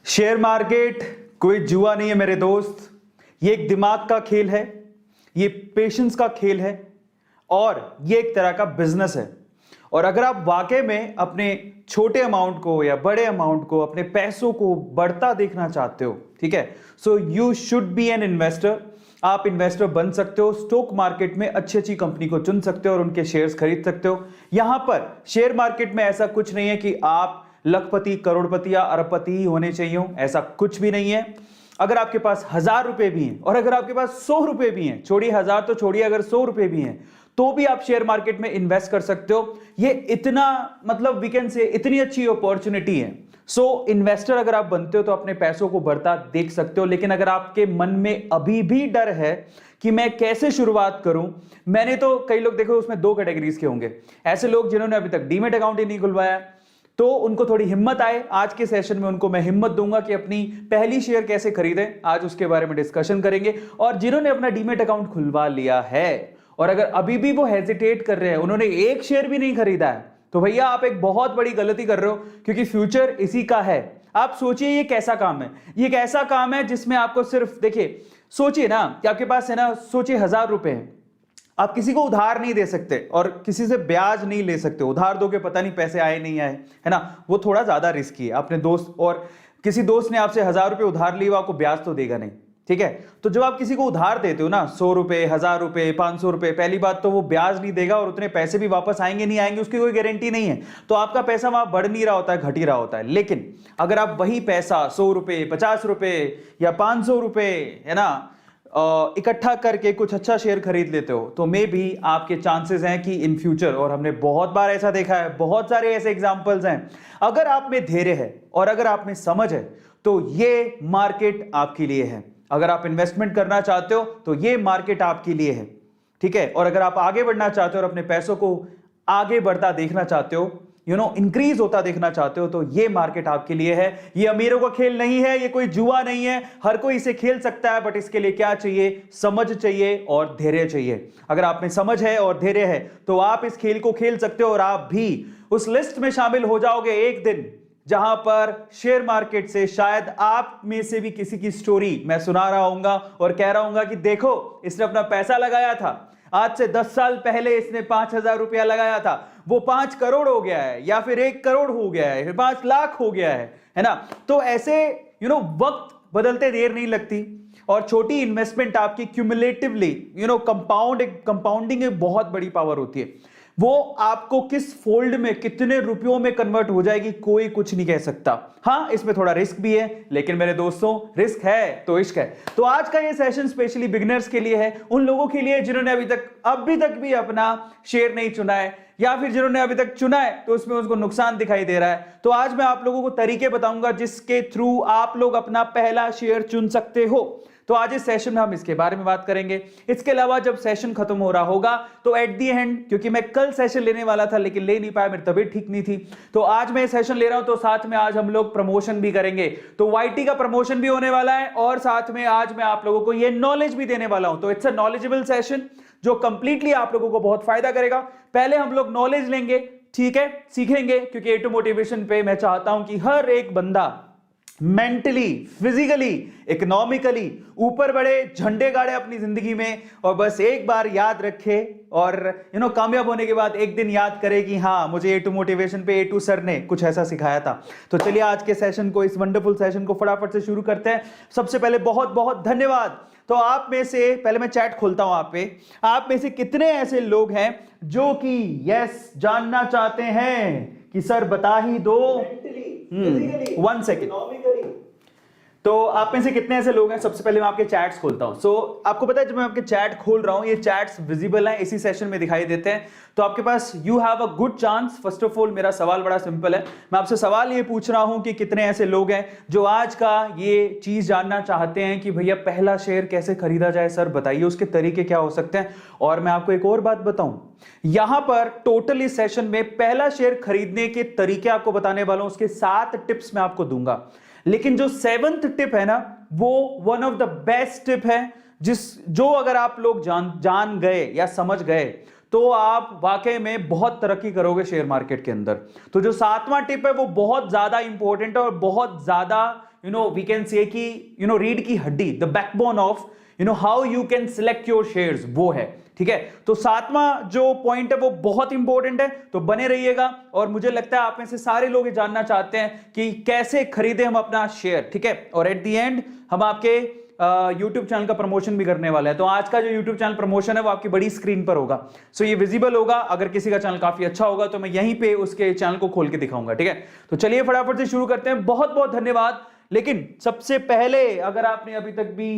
Share market कोई जुआ नहीं है मेरे दोस्त। ये एक दिमाग का खेल है, ये पेशेंस का खेल है और ये एक तरह का बिजनेस है। और अगर आप वाकई में अपने छोटे अमाउंट को या बड़े अमाउंट को, अपने पैसों को बढ़ता देखना चाहते हो, ठीक है, so you should be an investor. आप इन्वेस्टर बन सकते हो, स्टॉक मार्केट में अच्छी अच्छी कंपनी को चुन सकते हो और उनके शेयर्स खरीद सकते हो। यहां पर शेयर मार्केट में ऐसा कुछ नहीं है कि आप लखपति, करोड़पति या अरबपति ही होने चाहिए, ऐसा कुछ भी नहीं है। अगर आपके पास 1000 रुपए भी हैं और अगर आपके पास 100 रुपए भी हैं, छोड़िए 1000 तो छोड़िए, अगर 100 रुपए भी हैं तो भी आप शेयर मार्केट में इन्वेस्ट कर सकते हो। ये इतना मतलब वी कैन से इतनी अच्छी अपॉर्चुनिटी है। सो इन्वेस्टर अगर आप बनते हो तो अपने पैसों को बढ़ता देख सकते हो। लेकिन अगर आपके मन में अभी भी डर है कि मैं कैसे शुरुआत करूं, मैंने तो कई लोग देखो उसमें 2 कैटेगरीज के होंगे। ऐसे लोग जिन्होंने अभी तक डीमैट अकाउंट ही नहीं खुलवाया, तो उनको थोड़ी हिम्मत आए। आज के सेशन में उनको मैं हिम्मत दूंगा कि अपनी पहली शेयर कैसे खरीदें, आज उसके बारे में डिस्कशन करेंगे। और जिन्होंने अपना डीमैट अकाउंट खुलवा लिया है और अगर अभी भी वो हेजिटेट कर रहे हैं, उन्होंने एक शेयर भी नहीं खरीदा है, तो भैया आप एक बहुत बड़ी गलती कर रहे हो, क्योंकि फ्यूचर इसी का है। आप सोचिए ये कैसा काम है, ये एक ऐसा काम है जिसमें आपको सिर्फ देखिए, सोचिए ना कि आपके पास है ना, सोचिए 1000 रुपए हैं, आप किसी को उधार नहीं दे सकते और किसी से ब्याज नहीं ले सकते। उधार दोगे पता नहीं पैसे आए नहीं आए, है ना, वो थोड़ा ज्यादा रिस्की है। अपने दोस्त और किसी दोस्त ने आपसे 1000 रुपए उधार लिए, वो आपको ब्याज तो देगा नहीं, ठीक है। तो जब आप किसी को उधार देते हो ना, 100 रुपए, 1000 रुपए, 500 रुपए, पहली बात तो वो ब्याज नहीं देगा और उतने पैसे भी वापस आएंगे नहीं आएंगे उसकी कोई गारंटी नहीं है। तो आपका पैसा वहां बढ़ नहीं रहा होता है, घट ही रहा होता है। लेकिन अगर आप वही पैसा 100 रुपए, 50 रुपए या 500 रुपए, है ना, इकट्ठा करके कुछ अच्छा शेयर खरीद लेते हो, तो मे भी आपके चांसेस हैं कि इन फ्यूचर, और हमने बहुत बार ऐसा देखा है, बहुत सारे ऐसे एग्जांपल्स हैं, अगर आप में धैर्य है और अगर आप में समझ है तो ये मार्केट आपके लिए है। अगर आप इन्वेस्टमेंट करना चाहते हो तो ये मार्केट आपके लिए है, ठीक है। और अगर आप आगे बढ़ना चाहते हो और अपने पैसों को आगे बढ़ता देखना चाहते हो, इंक्रीज होता देखना चाहते हो, तो ये मार्केट आपके लिए है। ये अमीरों का खेल नहीं है, ये कोई जुआ नहीं है, हर कोई इसे खेल सकता है। बट इसके लिए क्या चाहिए? समझ चाहिए और धैर्य चाहिए। अगर आप में समझ है और धैर्य है तो आप इस खेल को खेल सकते हो और आप भी उस लिस्ट में शामिल हो जाओगे एक दिन, जहां पर शेयर मार्केट से शायद आप में से भी किसी की स्टोरी मैं सुना रहा हूंगा और कह रहा हूंगा कि देखो, इसने अपना पैसा लगाया था, आज से 10 साल पहले इसने 5000 रुपया लगाया था, वो 5 करोड़ हो गया है, या फिर 1 करोड़ हो गया है, 5 लाख हो गया है ना। तो ऐसे वक्त बदलते देर नहीं लगती और छोटी इन्वेस्टमेंट आपकी क्यूमुलेटिवली कंपाउंडिंग एक बहुत बड़ी पावर होती है। वो आपको किस फोल्ड में, कितने रुपयों में कन्वर्ट हो जाएगी, कोई कुछ नहीं कह सकता। हां, इसमें थोड़ा रिस्क भी है, लेकिन मेरे दोस्तों, रिस्क है तो इश्क है। तो आज का ये सेशन स्पेशली बिगिनर्स के लिए है, उन लोगों के लिए जिन्होंने अभी तक भी अपना शेयर नहीं चुना है, या फिर जिन्होंने अभी तक चुना है तो उसमें उसको नुकसान दिखाई दे रहा है। तो आज मैं आप लोगों को तरीके बताऊंगा जिसके थ्रू आप लोग अपना पहला शेयर चुन सकते हो। तो आज इस सेशन में हम इसके बारे में बात करेंगे। इसके अलावा जब सेशन खत्म हो रहा होगा तो एट दी एंड, क्योंकि मैं कल सेशन लेने वाला था लेकिन ले नहीं पाया, मेरी तबीयत ठीक नहीं थी, तो आज मैं सेशन ले रहा हूं। तो साथ में आज हम लोग प्रमोशन भी करेंगे, तो वाईटी का प्रमोशन भी होने वाला है और साथ में आज मैं आप लोगों को ये नॉलेज भी देने वाला हूं। तो इट्स अ नॉलेजेबल सेशन जो कंप्लीटली आप लोगों को बहुत फायदा करेगा। पहले हम लोग नॉलेज लेंगे, ठीक है, सीखेंगे, क्योंकि A2 मोटिवेशन पे मैं चाहता हूं कि हर एक बंदा मेंटली, फिजिकली, इकोनॉमिकली ऊपर बढ़े, झंडे गाड़े अपनी जिंदगी में, और बस एक बार याद रखे और कामयाब होने के बाद एक दिन याद करे कि हाँ, मुझे A2 मोटिवेशन पे A2 सर ने कुछ ऐसा सिखाया था। तो चलिए आज के सेशन को, इस वंडरफुल सेशन को फटाफट से शुरू करते हैं। सबसे पहले बहुत बहुत धन्यवाद। तो आप में से, पहले मैं चैट खोलता हूं आप में से कितने ऐसे लोग हैं जो कि यस जानना चाहते हैं कि सर बता ही दो, 1 सेकेंड। तो आप में से कितने ऐसे लोग हैं? सबसे पहले मैं आपके चैट्स खोलता हूं। सो आपको पता है, जब मैं आपके चैट खोल रहा हूं, ये चैट्स विजिबल हैं, इसी सेशन में दिखाई देते हैं। तो आपके पास you have a good chance. First of all मेरा सवाल बड़ा सिंपल है, मैं आपसे सवाल ये पूछ रहा हूं कि कितने ऐसे लोग हैं जो आज का ये चीज जानना चाहते हैं कि भैया पहला शेयर कैसे खरीदा जाए, सर बताइए उसके तरीके क्या हो सकते हैं। और मैं आपको एक और बात बताऊं, यहां पर टोटल इस सेशन में पहला शेयर खरीदने के तरीके आपको बताने वाला हूं, उसके 7 टिप्स मैं आपको दूंगा। लेकिन जो 7th टिप है ना, वो one of the best tip है, जो अगर आप लोग जान गए या समझ गए तो आप वाकई में बहुत तरक्की करोगे शेयर मार्केट के अंदर। तो जो 7वां टिप है वो बहुत ज्यादा इंपॉर्टेंट है और बहुत ज्यादा वी कैन से कि रीढ़ की हड्डी, the backbone of how you can select your shares, वो है। ठीक है, तो सातवां जो पॉइंट है वो बहुत इंपॉर्टेंट है, तो बने रहिएगा। और मुझे लगता है आप में से सारे लोग ये जानना चाहते हैं कि कैसे खरीदे हम अपना शेयर। ठीक है, और एट द एंड हम आपके YouTube चैनल का प्रमोशन भी करने वाला है। तो आज का जो YouTube चैनल प्रमोशन है वो आपकी बड़ी स्क्रीन पर होगा, सो ये विजिबल होगा। अगर किसी का चैनल काफी अच्छा होगा तो मैं यहीं पे उसके चैनल को खोल के दिखाऊंगा। ठीक है, तो चलिए फटाफट से शुरू करते हैं। बहुत बहुत धन्यवाद। लेकिन सबसे पहले अगर आपने अभी तक भी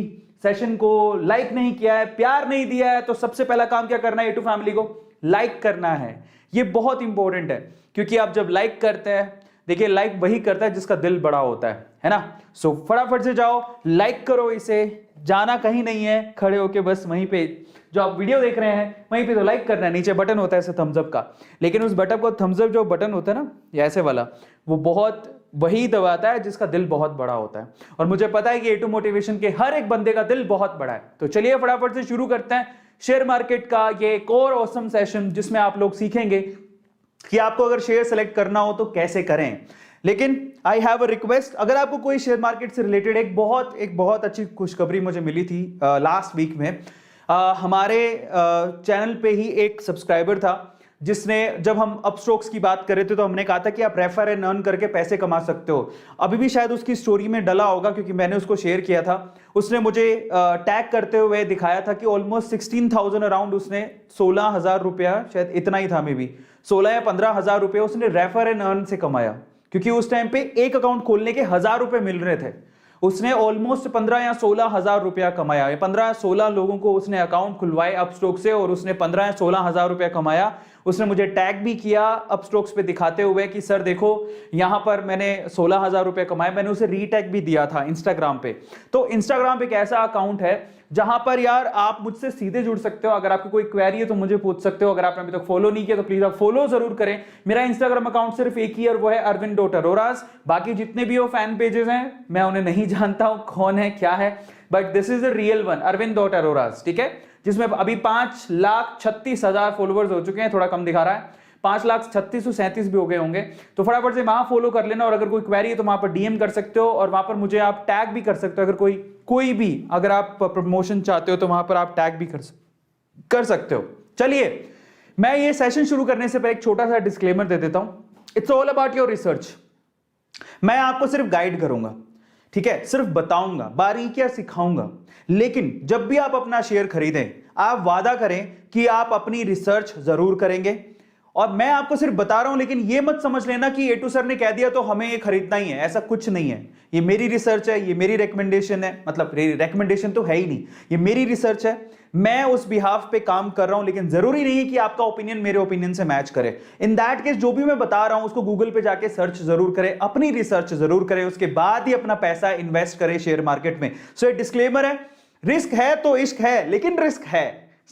सेशन को लाइक नहीं किया है, प्यार नहीं दिया है, तो सबसे पहला काम क्या करना है, A2 फैमिली को लाइक करना है। ये बहुत इंपॉर्टेंट है, क्योंकि आप जब लाइक करते हैं, देखिए लाइक वही करता है जिसका दिल बड़ा होता है ना। सो फटाफट से जाओ, लाइक करो, इसे जाना कहीं नहीं है, खड़े होके बस वहीं पे जो आप वीडियो देख रहे हैं वहीं पे तो लाइक करना है। नीचे बटन होता है ऐसे थम्स अप का, लेकिन उस बटन को, थम्स अप जो बटन होता है ना, ये ऐसे वाला, वो बहुत वही दबाता है जिसका दिल बहुत बड़ा होता है। और मुझे पता है कि A2 मोटिवेशन के हर एक बंदे का दिल बहुत बड़ा है। तो चलिए फटाफट से शुरू करते हैं शेयर मार्केट का ये एक और ऑसम सेशन, जिसमें आप लोग सीखेंगे कि आपको अगर शेयर सेलेक्ट करना हो तो कैसे करें। लेकिन आई हैव अ रिक्वेस्ट, अगर आपको कोई शेयर मार्केट से रिलेटेड एक बहुत अच्छी खुशखबरी मुझे मिली थी लास्ट वीक में। हमारे चैनल पे ही एक सब्सक्राइबर था जिसने, जब हम अपस्टॉक्स की बात कर रहे थे तो हमने कहा था कि आप रेफर एंड अर्न करके पैसे कमा सकते हो। अभी भी शायद उसकी स्टोरी में डला होगा, क्योंकि मैंने उसको शेयर किया था। उसने मुझे टैग करते हुए दिखाया था कि ऑलमोस्ट 16,000 अराउंड उसने 16,000 रुपया, शायद इतना ही था, मे बी 16 या 15,000 रुपया उसने रेफर एंड अर्न से कमाया। क्योंकि उस टाइम पे एक अकाउंट खोलने के 1,000 रुपए मिल रहे थे। उसने ऑलमोस्ट 15 या 16,000 रुपया कमाया। 15 या 16 लोगों को उसने अकाउंट खुलवाए अपस्टॉक से, और उसने 15 या 16,000 रुपया कमाया। उसने मुझे टैग भी किया अपस्टॉक्स पे दिखाते हुए कि सर देखो यहां पर मैंने 16,000 रुपया कमाए। मैंने उसे रीटैग भी दिया था इंस्टाग्राम पे। तो इंस्टाग्राम पे एक ऐसा अकाउंट है जहां पर यार आप मुझसे सीधे जुड़ सकते हो। अगर आपकी कोई क्वेरी है तो मुझे पूछ सकते हो। अगर आपने अभी तक फॉलो नहीं किया तो प्लीज आप फॉलो जरूर करें। मेरा इंस्टाग्राम अकाउंट सिर्फ एक ही है, और वो है arvind.aroras। बाकी जितने भी वो फैन पेजेस हैं मैं उन्हें नहीं जानता हूं कौन है क्या है, but this is the real one, arvind.aroras। ठीक है, जिसमें अभी 5,36,000 फॉलोवर्स हो चुके हैं। थोड़ा कम दिखा रहा है, 5,36,37 भी हो गए होंगे। तो फटाफट से वहां फॉलो कर लेना। और अगर कोई क्वेरी है तो वहां पर डीएम कर सकते हो, और वहां पर मुझे आप टैग भी कर सकते हो। अगर कोई भी अगर आप प्रमोशन चाहते हो तो वहां पर आप टैग भी कर सकते हो। चलिए, मैं ये सेशन शुरू करने से पहले एक छोटा सा डिस्क्लेमर दे देता हूं। It's all about your research. मैं आपको सिर्फ गाइड करूंगा, ठीक है, सिर्फ बताऊंगा, बारीकियां सिखाऊंगा। लेकिन जब भी आप अपना शेयर खरीदें, आप वादा करें कि आप अपनी रिसर्च जरूर करेंगे। और मैं आपको सिर्फ बता रहा हूं, लेकिन ये मत समझ लेना कि A2 सर ने कह दिया तो हमें ये खरीदना ही है। ऐसा कुछ नहीं है। ये मेरी रिसर्च है, ये मेरी रिकमेंडेशन है, मतलब रिकमेंडेशन तो है ही नहीं, ये मेरी रिसर्च है। मैं उस बिहाफ पे काम कर रहा हूं, लेकिन जरूरी नहीं है कि आपका ओपिनियन मेरे ओपिनियन से मैच करे। इन दैट केस जो भी मैं बता रहा हूं उसको गूगल पे जाके सर्च जरूर करें, अपनी रिसर्च जरूर करें, उसके बाद ही अपना पैसा इन्वेस्ट करें शेयर मार्केट में। सो ये डिस्क्लेमर है, रिस्क है तो इश्क है, लेकिन रिस्क है,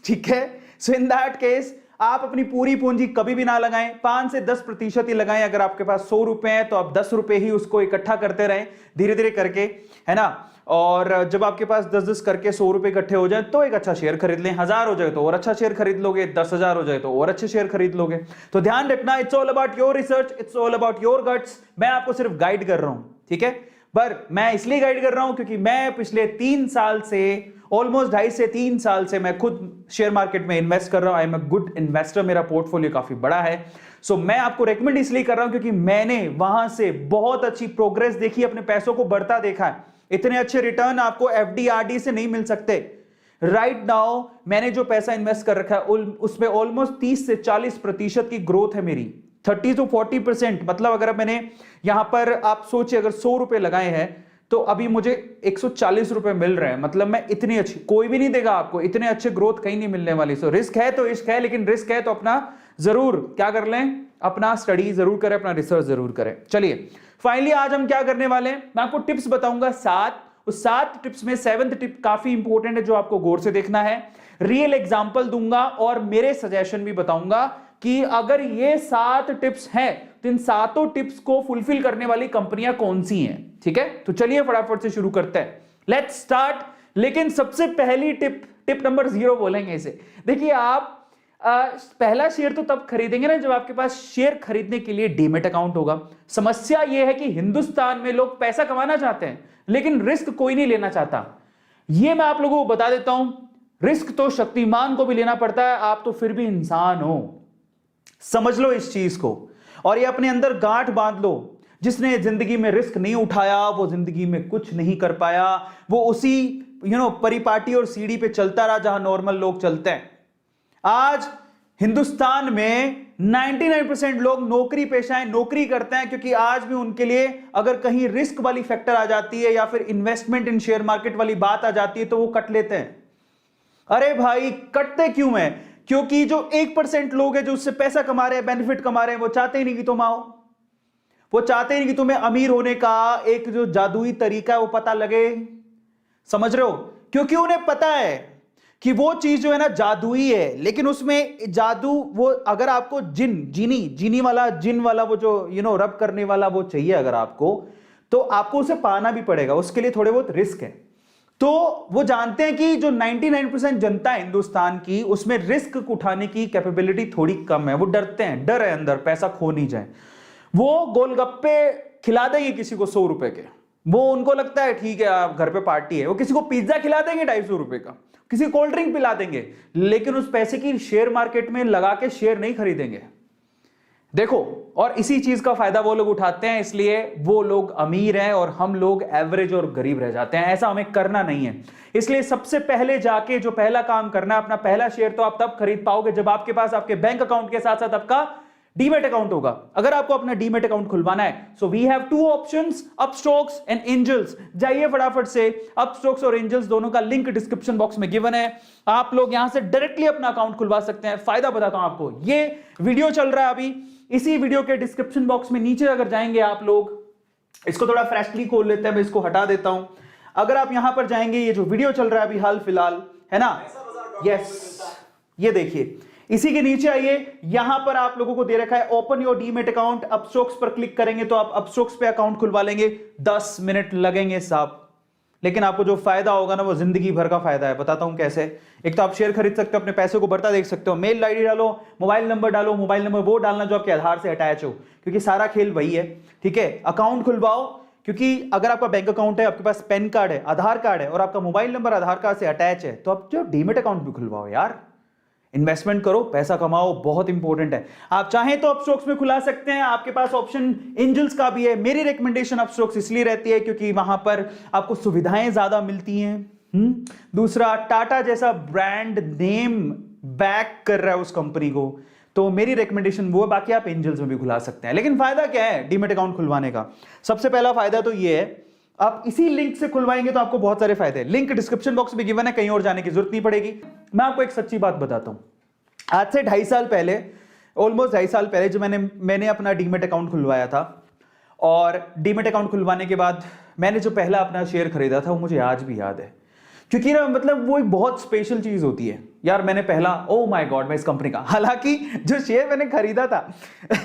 ठीक है। सो इन दैट केस आप अपनी पूरी पूंजी कभी भी ना लगाएं, 5 से 10% ही लगाएं। अगर आपके पास 100 रुपए हैं तो आप 10 रुपए ही उसको इकट्ठा करते रहें, धीरे धीरे करके, है ना। और जब आपके पास 10-10 करके 100 रुपए इकट्ठे हो जाए तो एक अच्छा शेयर खरीद लें। 1000 हो जाए तो और अच्छा शेयर खरीद लोगे, 10,000 हो जाए तो और अच्छे शेयर खरीद लोगे। तो ध्यान रखना, it's all about your research, it's all about your guts. मैं आपको सिर्फ गाइड कर रहा हूं, ठीक है। पर मैं इसलिए गाइड कर रहा हूं क्योंकि मैं पिछले 3 साल से, ऑलमोस्ट 2.5 से 3 साल से मैं खुद शेयर मार्केट में इन्वेस्ट कर रहा हूं। I am a good investor, मेरा पोर्टफोलियो काफी बड़ा है। सो मैं आपको रेकमेंड इसलिए कर रहा हूं क्योंकि मैंने वहां से बहुत अच्छी प्रोग्रेस देखी, अपने पैसों को बढ़ता देखा है। इतने अच्छे रिटर्न आपको एफडी आरडी से नहीं मिल सकते। राइट नाउ मैंने जो पैसा इन्वेस्ट कर रखा है उसमें ऑलमोस्ट 30 से 40% की ग्रोथ है मेरी, 30 to 40%। मतलब अगर मैंने यहां पर, आप सोचिए, अगर 100 रुपए लगाए हैं तो अभी मुझे 140 रुपए मिल रहे हैं। मतलब मैं इतनी अच्छी, कोई भी नहीं देगा आपको, इतने अच्छे ग्रोथ कहीं नहीं मिलने वाली। सो रिस्क है तो इश्क है, लेकिन रिस्क है तो अपना जरूर क्या कर लें, अपना स्टडी जरूर करें, अपना रिसर्च जरूर करें। चलिए फाइनली आज हम क्या करने वाले हैं, मैं आपको टिप्स बताऊंगा 7। उस 7 टिप्स में 7th टिप काफी इंपॉर्टेंट है जो आपको गौर से देखना है। रियल एग्जांपल दूंगा और मेरे सजेशन भी बताऊंगा कि अगर ये 7 टिप्स हैं तो इन 7 टिप्स को फुलफिल करने वाली कंपनियां कौन सी हैं, ठीक है। तो चलिए फटाफट से शुरू करते हैं, लेट्स स्टार्ट। लेकिन सबसे पहली टिप नंबर 0 बोलेंगे इसे। देखिए पहला शेयर तो तब खरीदेंगे ना जब आपके पास शेयर खरीदने के लिए डीमेट अकाउंट होगा। समस्या यह है कि हिंदुस्तान में लोग पैसा कमाना चाहते हैं लेकिन रिस्क कोई नहीं लेना चाहता। यह मैं आप लोगों को बता देता हूं, रिस्क तो शक्तिमान को भी लेना पड़ता है, आप तो फिर भी इंसान हो। समझ लो इस चीज को और ये अपने अंदर गांठ बांध लो। जिसने जिंदगी में रिस्क नहीं उठाया वो जिंदगी में कुछ नहीं कर पाया। वो उसी परिपाटी और सीढ़ी पे चलता रहा जहां नॉर्मल लोग चलते हैं। आज हिंदुस्तान में 99% लोग नौकरी पेशा नौकरी करते हैं क्योंकि आज भी उनके लिए अगर कहीं रिस्क वाली फैक्टर आ जाती है या फिर इन्वेस्टमेंट इन शेयर मार्केट वाली बात आ जाती है तो वो कट लेते हैं। अरे भाई कटते क्यों हैं? क्योंकि जो 1% लोग हैं जो उससे पैसा कमा रहे हैं, बेनिफिट कमा रहे हैं, वो चाहते ही नहीं कि तुम आओ। वो चाहते ही नहीं कि तुम्हें अमीर होने का एक जो जादुई तरीका है वो पता लगे। समझ रहे हो? क्योंकि उन्हें पता है कि वो चीज जो है ना जादुई है, लेकिन उसमें जादू वो अगर आपको जिन वाला वो जो रब करने वाला वो चाहिए अगर आपको, तो आपको उसे पाना भी पड़ेगा, उसके लिए थोड़े बहुत रिस्क है। तो वो जानते हैं कि जो 99% जनता है हिंदुस्तान की उसमें रिस्क उठाने की कैपेबिलिटी थोड़ी कम है। वो डरते हैं, डर है अंदर, पैसा खो नहीं जाए। वो गोलगप्पे खिला देंगे किसी को 100 रुपए के, वो उनको लगता है ठीक है आप घर पे पार्टी है। वो किसी को पिज्जा खिला देंगे 250 रुपए का, किसी कोल्ड ड्रिंक पिला देंगे, लेकिन उस पैसे की शेयर मार्केट में लगा के शेयर नहीं खरीदेंगे। देखो, और इसी चीज का फायदा वो लोग उठाते हैं, इसलिए वो लोग अमीर हैं और हम लोग एवरेज और गरीब रह जाते हैं। ऐसा हमें करना नहीं है। इसलिए सबसे पहले जाके जो पहला काम करना है, अपना पहला शेयर तो आप तब खरीद पाओगे जब आपके पास आपके बैंक अकाउंट के साथ साथ आपका डीमेट अकाउंट होगा। अगर आपको अपना डीमेट अकाउंट खुलवाना है, so we have 2 options, Upstox and Angels. जाइए फटाफट से, अपस्टॉक्स और एंजल्स दोनों का लिंक डिस्क्रिप्शन बॉक्स में गिवन है। आप लोग यहां से डायरेक्टली अपना अकाउंट खुलवा सकते हैं। फायदा बताता हूं आपको, ये वीडियो चल रहा है अभी, इसी वीडियो के डिस्क्रिप्शन बॉक्स में नीचे अगर जाएंगे आप लोग, इसको थोड़ा फ्रेशली खोल लेते हैं, मैं इसको हटा देता हूं। अगर आप यहां पर जाएंगे, ये जो वीडियो चल रहा है अभी हाल फिलहाल है ना, यस, ये देखिए, इसी के नीचे आइए, यहां पर आप लोगों को दे रखा है open your demat account. Upstox पर क्लिक करेंगे तो आप अपस्टॉक्स पे अकाउंट खुलवा लेंगे। 10 मिनट लगेंगे साहब, लेकिन आपको जो फायदा होगा ना वो जिंदगी भर का फायदा है। बताता हूं कैसे। एक तो आप शेयर खरीद सकते हो, अपने पैसे को बढ़ता देख सकते हो, मेल आईडी डालो, मोबाइल नंबर डालो, मोबाइल नंबर वो डालना जो आपके आधार से अटैच हो, क्योंकि सारा खेल वही है। ठीक है, अकाउंट खुलवाओ, क्योंकि अगर आपका बैंक अकाउंट है, आपके पास पैन कार्ड है, आधार कार्ड है और आपका मोबाइल नंबर आधार कार्ड से अटैच है, तो आप जो डीमेट अकाउंट भी खुलवाओ यार। इन्वेस्टमेंट करो, पैसा कमाओ, बहुत इंपॉर्टेंट है। आप चाहें तो अपस्टॉक्स में खुला सकते हैं, आपके पास ऑप्शन एंजल्स का भी है। मेरी रिकमेंडेशन अपस्टॉक्स इसलिए रहती है क्योंकि वहां पर आपको सुविधाएं ज्यादा मिलती हैं। दूसरा, टाटा जैसा ब्रांड नेम बैक कर रहा है उस कंपनी को, तो मेरी रिकमेंडेशन वो है। बाकी आप एंजल्स में भी खुला सकते हैं। लेकिन फायदा क्या है डीमेट अकाउंट खुलवाने का? सबसे पहला फायदा तो ये है, आप इसी लिंक से खुलवाएंगे तो आपको बहुत सारे फायदे हैं। लिंक डिस्क्रिप्शन बॉक्स में गिवन है, कहीं और जाने की जरूरत नहीं पड़ेगी। मैं आपको एक सच्ची बात बताता हूं, आज से 2.5 साल पहले, ऑलमोस्ट 2.5 साल पहले, जो मैंने अपना डीमेट अकाउंट खुलवाया था, और डीमेट अकाउंट खुलवाने के बाद मैंने जो पहला अपना शेयर खरीदा था वो मुझे आज भी याद है। क्योंकि ना मतलब वो एक बहुत स्पेशल चीज होती है यार। मैंने पहला, ओ माय गॉड, मैं इस कंपनी का, हालांकि जो शेयर मैंने खरीदा था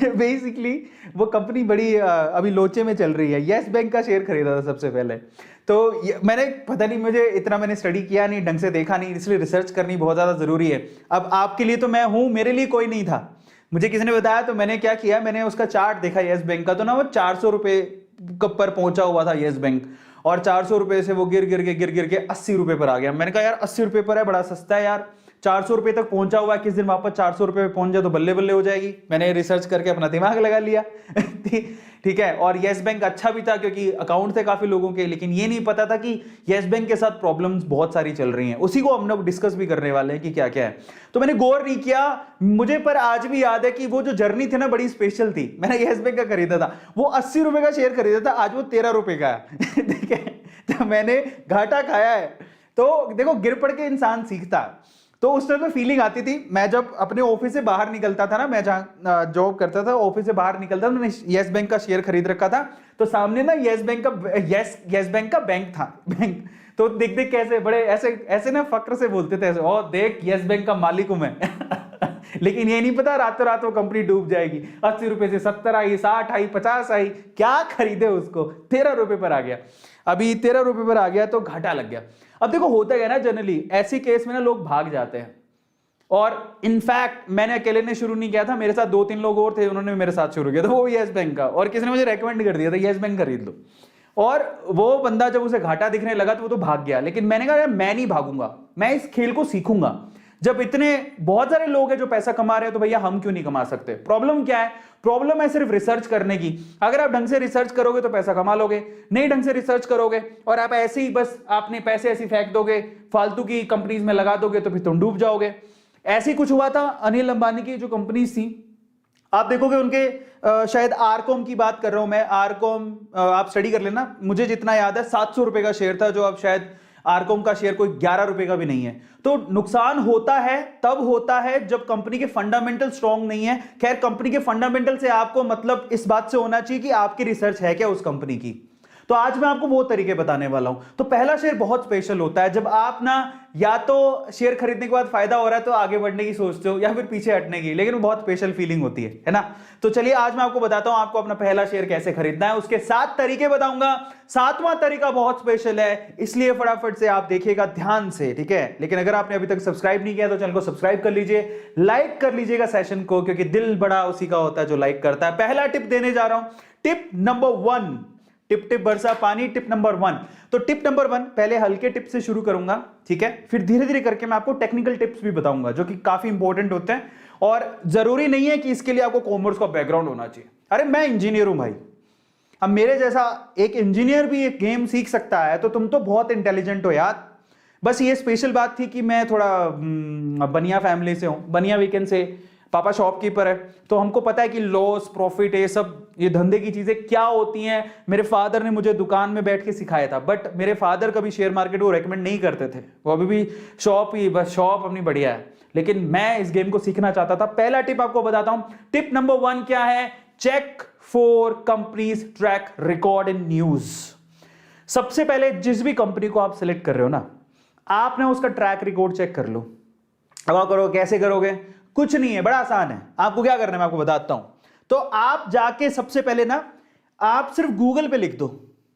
बेसिकली वो कंपनी बड़ी अभी लोचे में चल रही है। यस बैंक का शेयर खरीदा था सबसे पहले। तो मैंने पता नहीं, मुझे इतना मैंने स्टडी किया नहीं, ढंग से देखा नहीं, इसलिए रिसर्च करनी बहुत ज्यादा जरूरी है। अब आपके लिए तो मैं हूं, मेरे लिए कोई नहीं था। मुझे किसी ने बताया तो मैंने क्या किया, मैंने उसका चार्ट देखा यस बैंक का, तो ना वो 400 रुपए पर पहुंचा हुआ था यस बैंक, और 400 रुपए से वो गिर गिर के 80 रुपए पर आ गया। मैंने कहा यार 80 रुपए पर है, बड़ा सस्ता है यार, 400 रुपए तक पहुंचा हुआ है, किस दिन वापस 400 रुपए पे पहुंच जाए तो बल्ले बल्ले हो जाएगी। मैंने रिसर्च करके अपना दिमाग लगा लिया ठीक है। और यस बैंक अच्छा भी था क्योंकि अकाउंट थे काफी लोगों के, लेकिन ये नहीं पता था कि यस बैंक के साथ प्रॉब्लम्स बहुत सारी चल रही हैं। उसी को हम लोग डिस्कस भी करने वाले हैं कि क्या क्या है। तो मैंने गौर नहीं किया, मुझे पर आज भी याद है कि वो जो जर्नी थी ना बड़ी स्पेशल थी। मैंने यस बैंक का खरीदा था, वो 80 रुपए का शेयर खरीदा था, आज वो 13 रुपए का है ठीक है, तो मैंने घाटा खाया है। तो देखो, गिर पड़ के इंसान सीखता है। तो उस टाइम में फीलिंग आती थी, मैं जब अपने ऑफिस से बाहर निकलता था ना, मैं जहां जॉब करता था, ऑफिस से बाहर निकलता था, मैंने यस बैंक का शेयर खरीद रखा था। तो सामने ना यस बैंक का बैंक था, बैंक। तो देख देख कैसे बड़े ऐसे ना फक्र से बोलते थे, ओ देख यस बैंक का मालिक हूं मैं लेकिन ये नहीं पता रातों रात वो कंपनी डूब जाएगी। 80 रुपए से 70 आई, 60 आई, 50 आई, क्या खरीदे उसको, 13 रुपए पर आ गया। अभी 13 रुपए पर आ गया तो घाटा लग गया। अब देखो होता है ना, जनरली ऐसी केस में ना लोग भाग जाते हैं। और इनफैक्ट मैंने अकेले ने शुरू नहीं किया था, मेरे साथ 2-3 लोग और थे, उन्होंने मेरे साथ शुरू किया था, वो येस बैंक का, और किसी ने मुझे रेकमेंड कर दिया था येस बैंक खरीद लो। और वो बंदा जब उसे घाटा दिखने लगा तो वो तो भाग गया, लेकिन मैंने कहा यार मैं नहीं भागूंगा, मैं इस खेल को सीखूंगा। जब इतने बहुत सारे लोग हैं जो पैसा कमा रहे हैं तो भैया हम क्यों नहीं कमा सकते? प्रॉब्लम क्या है? प्रॉब्लम है सिर्फ रिसर्च करने की। अगर आप ढंग से रिसर्च करोगे तो पैसा कमा लोगे, नहीं ढंग से रिसर्च करोगे और आप ऐसे ही बस आपने पैसे ऐसे फेंक दोगे, फालतू की कंपनीज में लगा दोगे तो फिर तुम डूब जाओगे। ऐसे ही कुछ हुआ था अनिल अंबानी की जो कंपनीज थी, आप देखोगे उनके शायद आरकॉम की बात कर रहा हूं मैं, आरकॉम आप स्टडी कर लेना, मुझे जितना याद है 700 रुपए का शेयर था, जो अब शायद आरकॉम का शेयर कोई 11 रुपए का भी नहीं है। तो नुकसान होता है तब होता है जब कंपनी के फंडामेंटल स्ट्रांग नहीं है। खैर कंपनी के फंडामेंटल से आपको मतलब इस बात से होना चाहिए कि आपकी रिसर्च है क्या उस कंपनी की। तो आज मैं आपको वो तरीके बताने वाला हूं। तो पहला शेयर बहुत स्पेशल होता है जब आप ना या तो शेयर खरीदने के बाद फायदा हो रहा है तो आगे बढ़ने की सोचते हो या फिर पीछे हटने की, लेकिन वो बहुत स्पेशल फीलिंग होती है ना। तो चलिए आज मैं आपको बताता हूं आपको अपना पहला शेयर कैसे खरीदना है, उसके 7 तरीके बताऊंगा। 7वां तरीका बहुत स्पेशल है, इसलिए फटाफट से आप देखिएगा ध्यान से, ठीक है। लेकिन अगर आपने अभी तक सब्सक्राइब नहीं किया तो चैनल को सब्सक्राइब कर लीजिए, लाइक कर लीजिएगा सेशन को, क्योंकि दिल बड़ा उसी का होता है जो लाइक करता है। पहला टिप देने जा रहा हूं, टिप नंबर 1, टिप टिप बरसा पानी, टिप नंबर 1। तो टिप नंबर 1 पहले हल्के टिप से शुरू करूंगा, ठीक है, फिर धीरे धीरे करके मैं आपको टेक्निकल टिप्स भी बताऊंगा जो कि काफी इंपॉर्टेंट होते हैं। और जरूरी नहीं है कि इसके लिए आपको कॉमर्स का बैकग्राउंड होना चाहिए। अरे मैं इंजीनियर हूं भाई, अब मेरे जैसा एक इंजीनियर भी एक गेम सीख सकता है, तो तुम तो बहुत इंटेलिजेंट हो यार। बस ये स्पेशल बात थी कि मैं थोड़ा बनिया फैमिली से हूं, बनिया वीकेंड से, पापा शॉपकीपर है, तो हमको पता है कि लॉस प्रॉफिट ये सब ये धंधे की चीजें क्या होती हैं। मेरे फादर ने मुझे दुकान में बैठ के सिखाया था, बट मेरे फादर कभी शेयर मार्केट को रेकमेंड नहीं करते थे, वो अभी भी शॉप ही, बस शॉप अपनी बढ़िया है, लेकिन मैं इस गेम को सीखना चाहता था। पहला टिप आपको बताता हूं, टिप नंबर 1 क्या है? Check for companies track record in news. सबसे पहले जिस भी कंपनी को आप सिलेक्ट कर रहे हो ना, आपने उसका ट्रैक रिकॉर्ड चेक कर लो। अब आप करो, कैसे करोगे? कुछ नहीं है, बड़ा आसान है। आपको क्या करना है मैं आपको बताता हूं। तो आप जाके सबसे पहले ना आप सिर्फ गूगल पे लिख दो,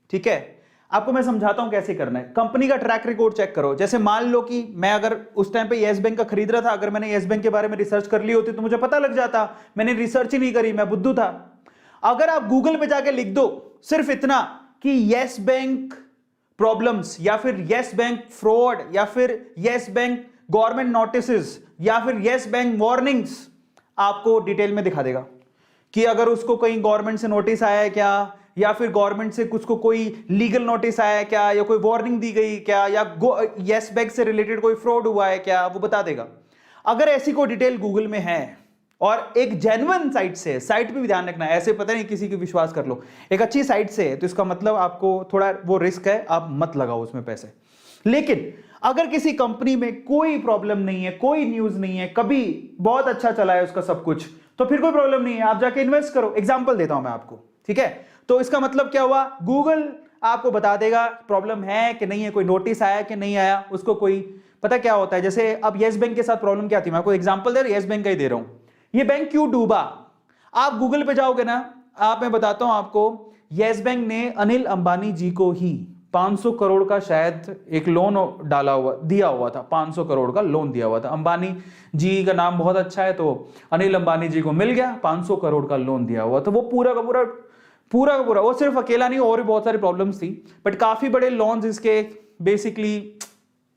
ठीक है। आपको मैं समझाता हूं कैसे करना है। कंपनी का ट्रैक रिकॉर्ड चेक करो। जैसे मान लो कि मैं अगर उस टाइम पे येस बैंक का खरीद रहा था, अगर मैंने येस बैंक के बारे में रिसर्च कर ली होती तो मुझे पता लग जाता। मैंने रिसर्च ही नहीं करी, मैं बुद्धू था। अगर आप गूगल पे जाके लिख दो सिर्फ इतना कि येस बैंक प्रॉब्लम्स, या फिर येस बैंक फ्रॉड, या फिर येस बैंक गवर्नमेंट नोटिसेस, या फिर येस बैंक वार्निंग्स, आपको डिटेल में दिखा देगा कि अगर उसको कहीं गवर्नमेंट से नोटिस आया है क्या, या फिर गवर्नमेंट से कुछ को कोई लीगल नोटिस आया है क्या, या कोई वार्निंग दी गई क्या, या येस बैंक से रिलेटेड कोई फ्रॉड हुआ है क्या, वो बता देगा। अगर ऐसी कोई डिटेल गूगल में है और एक जेन्युइन साइट से, साइट पे भी ध्यान रखना है, ऐसे पता नहीं किसी की विश्वास कर लो, एक अच्छी साइट से है तो इसका मतलब आपको थोड़ा वो रिस्क है, आप मत लगाओ उसमें पैसे। लेकिन अगर किसी कंपनी में कोई प्रॉब्लम नहीं है, कोई न्यूज नहीं है, कभी बहुत अच्छा चला है उसका सब कुछ, तो फिर कोई प्रॉब्लम नहीं है, आप जाके इन्वेस्ट करो। एग्जांपल देता हूं मैं आपको, ठीक है। तो इसका मतलब क्या हुआ? गूगल आपको बता देगा प्रॉब्लम है कि नहीं है, कोई नोटिस आया कि नहीं आया, उसको कोई पता क्या होता है। जैसे अब येस बैंक के साथ प्रॉब्लम क्या थी, मैं आपको एग्जांपल दे रहा हूं, येस बैंक का ही दे रहा हूं। ये बैंक क्यों डूबा? आप गूगल पे जाओगे ना, आप, मैं बताता हूं आपको, येस बैंक ने अनिल अंबानी जी को ही 500 करोड़ का शायद एक लोन दिया हुआ था, 500 करोड़ का लोन दिया हुआ था। अंबानी जी का नाम बहुत अच्छा है तो अनिल अंबानी जी को मिल गया 500 करोड़ का लोन दिया हुआ। तो वो पूरा का पूरा वो सिर्फ अकेला नहीं, और भी बहुत सारी प्रॉब्लम्स थी, बट काफी बड़े लोन्स इसके बेसिकली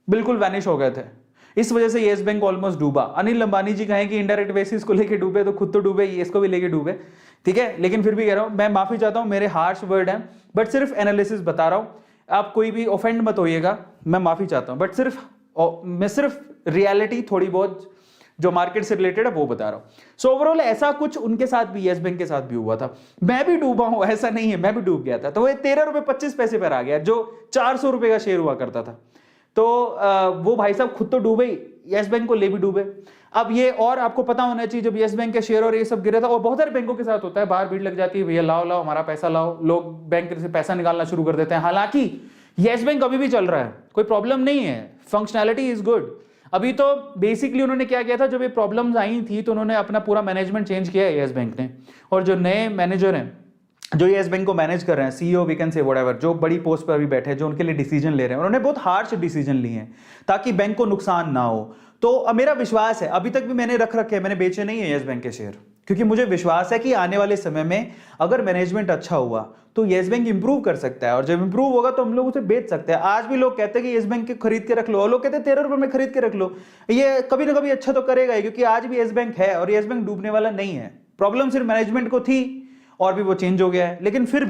बिल्कुल वैनिश हो गए थे। इस वजह से येस बैंक ऑलमोस्ट डूबा। अनिल अंबानी जी कहें कि इनडायरेक्ट बेसिस को लेके डूबे, तो खुद तो डूबे, इसको भी लेके डूबे, ठीक है। लेकिन फिर भी कह रहा हूं, मैं माफी चाहता हूं, मेरे हार्श वर्ड हैं, बट सिर्फ एनालिसिस बता रहा हूं, आप कोई भी ऑफेंड मत होइएगा, मैं माफी चाहता हूं, बट मैं सिर्फ रियलिटी थोड़ी बहुत जो मार्केट से रिलेटेड है वो बता रहा हूं। सो ओवरऑल ऐसा कुछ उनके साथ भी, येस बैंक के साथ भी हुआ था। मैं भी डूबा हूं, ऐसा नहीं है, मैं भी डूब गया था। तो वो 13 रुपए 25 पैसे पर आ गया, जो 400 रुपए का शेयर हुआ करता था। तो वो भाई साहब खुद तो डूबे, येस बैंक को ले भी डूबे। अब ये और आपको पता होना चाहिए, जब येस बैंक के शेयर और ये सब गिरे था, और बहुत सारे बैंकों के साथ होता है, बाहर भीड़ लग जाती है, भैया लाओ लाओ हमारा पैसा लाओ, लोग बैंक से पैसा निकालना शुरू कर देते हैं। हालांकि येस बैंक अभी भी चल रहा है, कोई प्रॉब्लम नहीं है, फंक्शनैलिटी इज गुड। अभी तो बेसिकली उन्होंने क्या किया था, जब ये प्रॉब्लम्स आई थी तो उन्होंने अपना पूरा मैनेजमेंट चेंज किया है येस बैंक ने, और जो नए मैनेजर हैं जो येस बैंक को मैनेज कर रहे हैं, CEO we can say whatever, जो बड़ी पोस्ट पर भी बैठे हैं, जो उनके लिए डिसीजन ले रहे हैं, उन्होंने बहुत हार्श डिसीजन लिए हैं ताकि बैंक को नुकसान ना हो। तो मेरा विश्वास है, अभी तक भी मैंने रख रखे हैं, मैंने बेचे नहीं है यस बैंक के शेयर, क्योंकि मुझे विश्वास है कि आने वाले समय में अगर मैनेजमेंट अच्छा हुआ तो यस बैंक इंप्रूव कर सकता है, और जब इंप्रूव होगा तो हम लोग उसे बेच सकते हैं। आज भी लोग कहते हैं कि यस बैंक के खरीद के रख लो, और लोग कहते हैं 13 रुपए में खरीद के रख लो, ये कभी ना कभी अच्छा तो करेगा ही, क्योंकि आज भी यस बैंक है और यस बैंक डूबने वाला नहीं है। प्रॉब्लम सिर्फ मैनेजमेंट को थी और भी वो चेंज हो गया है, लेकिन फिर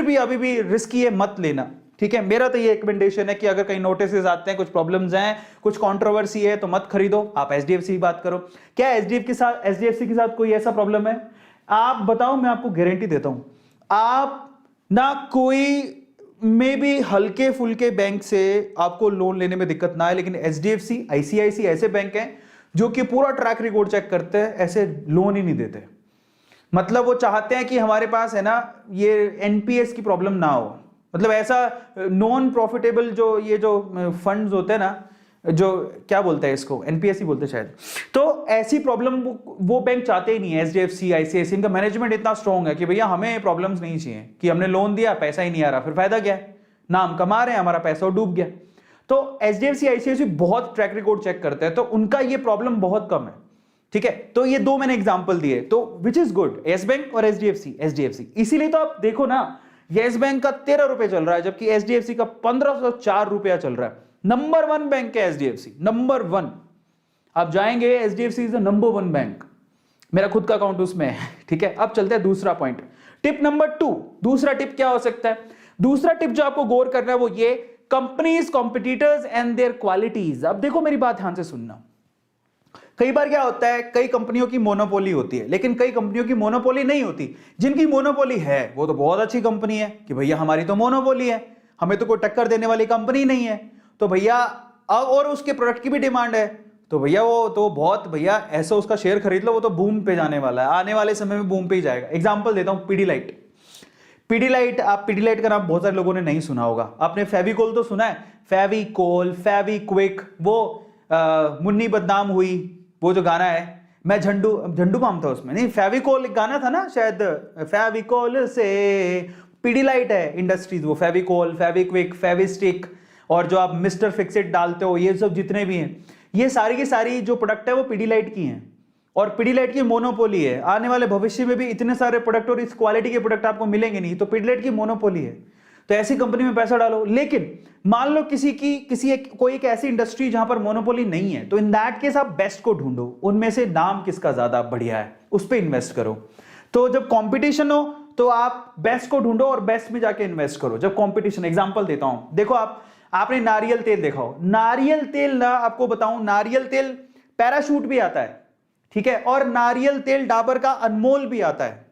भी अभी भी रिस्की है, मत लेना, ठीक है। मेरा तो ये रिकमेंडेशन है कि अगर कहीं नोटिस आते हैं, कुछ प्रॉब्लम्स हैं, कुछ कंट्रोवर्सी है, तो मत खरीदो, आप एचडीएफसी की बात करो। क्या एचडीएफसी के साथ कोई ऐसा प्रॉब्लम है? आप बताओ, मैं आपको गारंटी देता हूं, आप ना कोई में भी हल्के फुल्के बैंक से आपको लोन लेने में दिक्कत ना है, लेकिन एचडीएफसी, आईसीआईसी ऐसे बैंक हैं जो कि पूरा ट्रैक रिकॉर्ड चेक करते हैं, ऐसे लोन ही नहीं देते। मतलब वो चाहते हैं कि हमारे पास है ना ये एनपीएस की प्रॉब्लम ना हो, मतलब ऐसा नॉन प्रॉफिटेबल जो फंड्स होते हैं ना, जो क्या बोलते हैं इसको, एनपीएस ही बोलते हैं शायद, तो ऐसी प्रॉब्लम वो बैंक चाहते ही नहीं है। एचडीएफसी, आईसीआईसी, इनका मैनेजमेंट इतना स्ट्रांग है कि भैया हमें प्रॉब्लम्स नहीं चाहिए, कि हमने लोन दिया, पैसा ही नहीं आ रहा, फिर फायदा क्या है, नाम कमा रहे हैं, हमारा पैसा डूब गया। तो एचडीएफसी, आईसीआईसी बहुत ट्रैक रिकॉर्ड चेक करते हैं, तो उनका ये प्रॉब्लम बहुत कम है, ठीक है। तो ये दो मैंने एग्जांपल दिए, तो which is good, yes bank और एचडीएफसी। इसीलिए तो आप देखो ना, यस बैंक का 13 रुपए चल रहा है, जबकि एचडीएफसी का 1504 रुपया चल रहा है। नंबर 1 बैंक है एचडीएफसी, नंबर 1। आप जाएंगे, HDFC is the number 1 bank, मेरा खुद का अकाउंट उसमें है, ठीक है। अब चलते हैं दूसरा पॉइंट, टिप नंबर 2। दूसरा टिप क्या हो सकता है? दूसरा टिप जो आपको गौर करना है वो ये, companies, competitors and there qualities. अब देखो, मेरी बात ध्यान से सुनना। कई बार क्या होता है, कई कंपनियों की मोनोपोली होती है, लेकिन कई कंपनियों की मोनोपोली नहीं होती। जिनकी मोनोपोली है वो तो बहुत अच्छी कंपनी है, कि भैया हमारी तो मोनोपोली है, हमें तो कोई टक्कर देने वाली कंपनी नहीं है, तो भैया और उसके प्रोडक्ट की भी डिमांड है, तो भैया वो तो बहुत, भैया ऐसा उसका शेयर खरीद लो, वो तो बूम पे जाने वाला है, आने वाले समय में बूम पे ही जाएगा। एग्जांपल देता हूं, पीडीलाइट। आप पीडीलाइट का नाम बहुत सारे लोगों ने नहीं सुना होगा। आपने फेविकोल तो सुना है, फेविकोल, फेविक्विक, वो मुन्नी बदनाम हुई, वो जो गाना है, मैं झंडू माम था उसमें, नहीं फेविकोल एक गाना था ना शायद, फेविकोल से पीडीलाइट है इंडस्ट्रीज, वो फेविकोल, फेविक्विक, फेविस्टिक, और जो आप मिस्टर फिक्सिट डालते हो, ये सब जितने भी हैं, ये सारी की सारी जो प्रोडक्ट है वो पीडीलाइट की हैं, और पीडीलाइट की मोनोपोली है। आने वाले भविष्य में भी इतने सारे प्रोडक्ट और इस क्वालिटी के प्रोडक्ट आपको मिलेंगे नहीं, तो पीडीलाइट की मोनोपोली है, तो ऐसी कंपनी में पैसा डालो। लेकिन मान लो कोई एक ऐसी इंडस्ट्री जहां पर मोनोपोली नहीं है, तो इन दैट केस आप बेस्ट को ढूंढो, उनमें से नाम किसका ज्यादा बढ़िया है, उस पर इन्वेस्ट करो। तो जब कंपटीशन हो तो आप बेस्ट को ढूंढो और बेस्ट में जाके इन्वेस्ट करो। जब कंपटीशन, एग्जांपल देता हूं, देखो आपने नारियल तेल देखा हो, नारियल तेल ना, आपको बताऊं, नारियल तेल पैराशूट भी आता है, ठीक है, और नारियल तेल डाबर का अनमोल भी आता है,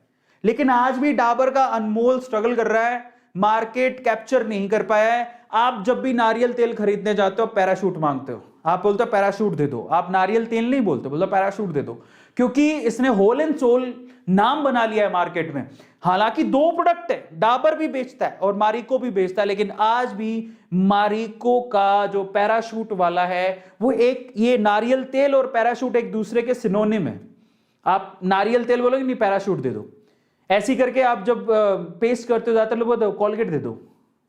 लेकिन आज भी डाबर का अनमोल स्ट्रगल कर रहा है, मार्केट कैप्चर नहीं कर पाया है। आप जब भी नारियल तेल खरीदने जाते हो पैराशूट मांगते हो, आप बोलते हो पैराशूट दे दो, आप नारियल तेल नहीं बोलते, बोलते पैराशूट दे दो, क्योंकि इसने होल एंड सोल नाम बना लिया है मार्केट में। हालांकि दो प्रोडक्ट है, डाबर भी बेचता है और मारिको भी बेचता है, लेकिन आज भी मारिको का जो पैराशूट वाला है वो एक, ये नारियल तेल और पैराशूट एक दूसरे के सिनोनिम है। आप नारियल तेल बोलोगे, नहीं पैराशूट दे दो, ऐसी करके आप जब पेस्ट करते हो जाते लोग कॉलगेट दे दो,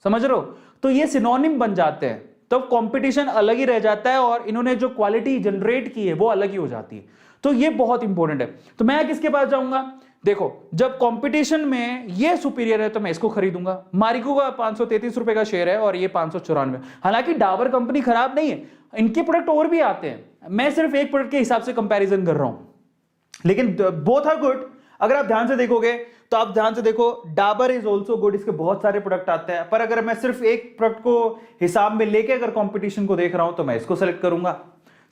समझ रहे हो, तो ये सिनोनिम बन जाते हैं, तो कंपटीशन अलग ही रह जाता है, और इन्होंने जो क्वालिटी जनरेट की है वो अलग ही हो जाती है। तो ये बहुत इंपॉर्टेंट है। तो मैं किसके पास जाऊंगा? देखो, जब कंपटीशन में ये सुपीरियर है तो मैं इसको खरीदूंगा। मारिको का 533 रुपए का शेयर है और ये 594। हालांकि डाबर कंपनी खराब नहीं है, इनके प्रोडक्ट और भी आते हैं, मैं सिर्फ एक प्रोडक्ट के हिसाब से कंपैरिजन कर रहा हूं, लेकिन बोथ आर गुड। अगर आप ध्यान से देखोगे तो आप ध्यान से देखो, डाबर इज ऑल्सो गुड, इसके बहुत सारे प्रोडक्ट आते हैं, पर अगर मैं सिर्फ एक प्रोडक्ट को हिसाब में लेके अगर कंपटीशन को देख रहा हूं तो मैं इसको सेलेक्ट करूंगा।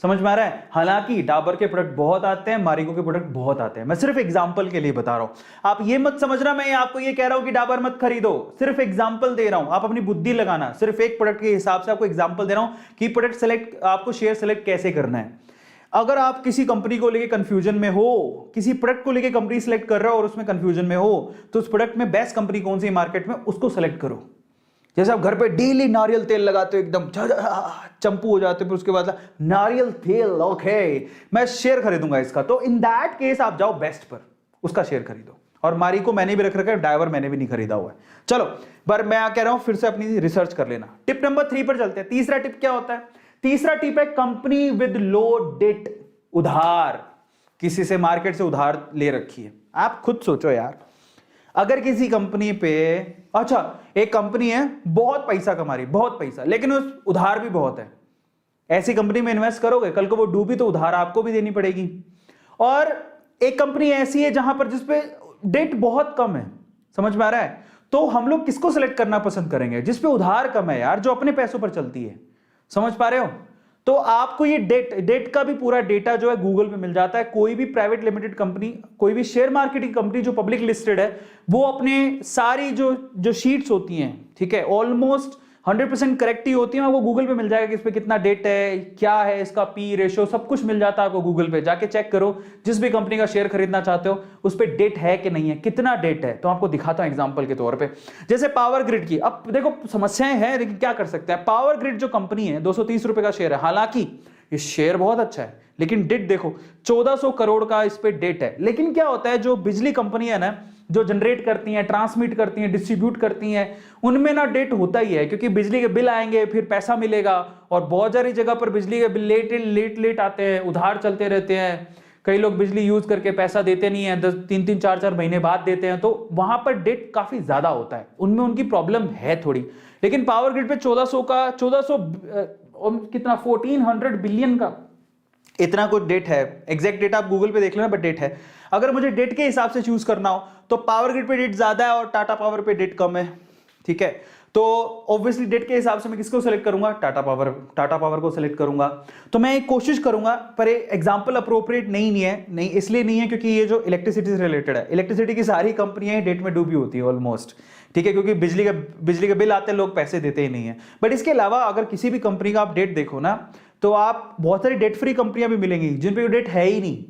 समझ में आ रहा है? हालांकि डाबर के प्रोडक्ट बहुत आते हैं, मारिको के प्रोडक्ट बहुत आते हैं, मैं सिर्फ एग्जांपल के लिए बता रहा हूं। आप ये मत समझना मैं आपको ये कह रहा हूं कि डाबर मत खरीदो, सिर्फ एग्जांपल दे रहा हूं, आप अपनी बुद्धि लगाना, सिर्फ एक प्रोडक्ट के हिसाब से आपको एग्जांपल दे रहा हूं कि प्रोडक्ट सेलेक्ट, आपको शेयर सेलेक्ट कैसे करना है। अगर आप किसी कंपनी को लेके कंफ्यूजन में हो, किसी प्रोडक्ट को लेके कंपनी सेलेक्ट कर रहे हो और उसमें कंफ्यूजन में हो, तो उस प्रोडक्ट में बेस्ट कंपनी कौन सी मार्केट में, उसको सेलेक्ट करो। जैसे आप घर पे डेली नारियल तेल लगाते हो, एकदम चंपू हो जाते हो, फिर उसके बाद नारियल तेल, ओके मैं शेयर खरीदूंगा इसका, तो इन दैट केस आप जाओ बेस्ट पर, उसका शेयर खरीदो। और मारिको मैंने भी रख रखा है, डाबर मैंने भी नहीं खरीदा हुआ है। चलो, पर मैं कह रहा हूं फिर से अपनी रिसर्च कर लेना। टिप नंबर 3 पर चलते हैं। तीसरा टिप क्या होता है? तीसरा टिप है कंपनी विद लो डेट, उधार, किसी से मार्केट से उधार ले रखी है। आप खुद सोचो यार, अगर किसी कंपनी पे, अच्छा एक कंपनी है बहुत पैसा कमा रही, बहुत पैसा, लेकिन उस उधार भी बहुत है, ऐसी कंपनी में इन्वेस्ट करोगे? कल को वो डूबी तो उधार आपको भी देनी पड़ेगी। और एक कंपनी ऐसी है जहां पर जिसपे डेट बहुत कम है, समझ में आ रहा है? तो हम लोग किसको सिलेक्ट करना पसंद करेंगे? जिसपे उधार कम है यार, जो अपने पैसों पर चलती है, समझ पा रहे हो? तो आपको ये डेट का भी पूरा डेटा जो है गूगल पे मिल जाता है। कोई भी प्राइवेट लिमिटेड कंपनी, कोई भी शेयर मार्केटिंग कंपनी जो पब्लिक लिस्टेड है, वो अपने सारी जो शीट्स होती हैं, ठीक है, ऑलमोस्ट 100% करेक्ट ही होती है। वो गूगल पे मिल जाएगा कि इस पे कितना डेट है, क्या है इसका पी रेशो, सब कुछ मिल जाता है आपको गूगल पे। जाके चेक करो, जिस भी कंपनी का शेयर खरीदना चाहते हो उस पे डेट है कि नहीं है, कितना डेट है। तो आपको दिखाता हूं एग्जांपल के तौर पे, जैसे पावर ग्रिड की। अब देखो समस्याएं हैं, लेकिन क्या कर सकते हैं। पावर ग्रिड जो कंपनी है 230 रुपए का शेयर है, हालांकि ये शेयर बहुत अच्छा है, लेकिन डेट देखो 1400 करोड़ का इस पे डेट है। लेकिन क्या होता है, जो बिजली कंपनी है ना, जो जनरेट करती हैं, ट्रांसमिट करती हैं, डिस्ट्रीब्यूट करती हैं, उनमें ना डेट होता ही है, क्योंकि बिजली के बिल आएंगे, फिर पैसा मिलेगा। और बहुत सारी जगह पर बिजली के बिल लेट आते हैं, उधार चलते रहते हैं। कई लोग बिजली यूज करके पैसा देते नहीं है, 3-3 4-4 महीने बाद देते हैं, तो वहां पर डेट काफी ज्यादा होता है, उनमें उनकी प्रॉब्लम है थोड़ी। लेकिन पावर ग्रिड पे 1400 कितना 1400 बिलियन का इतना कुछ डेट है। एग्जैक्ट डेट आप गूगल पे देख लेना, बट डेट है। अगर मुझे डेट के हिसाब से चूज करना हो तो पावर ग्रिड पे डेट ज्यादा है और टाटा पावर पे डेट कम है, ठीक है। तो ऑब्वियसली डेट के हिसाब से मैं किसको सेलेक्ट करूंगा? टाटा पावर को सेलेक्ट करूंगा। तो मैं एक कोशिश करूंगा, पर एग्जांपल अप्रोप्रिएट नहीं इसलिए नहीं है क्योंकि ये जो इलेक्ट्रिसिटी से रिलेटेड है, इलेक्ट्रिसिटी की सारी कंपनियां डेट में डूबी होती है ऑलमोस्ट, ठीक है, क्योंकि बिजली के बिल आते हैं, लोग पैसे देते ही नहीं है। बट इसके अलावा अगर किसी भी कंपनी का आप डेट देखो ना, तो आप बहुत सारी डेट फ्री कंपनियां भी मिलेंगी जिन पे डेट है ही नहीं,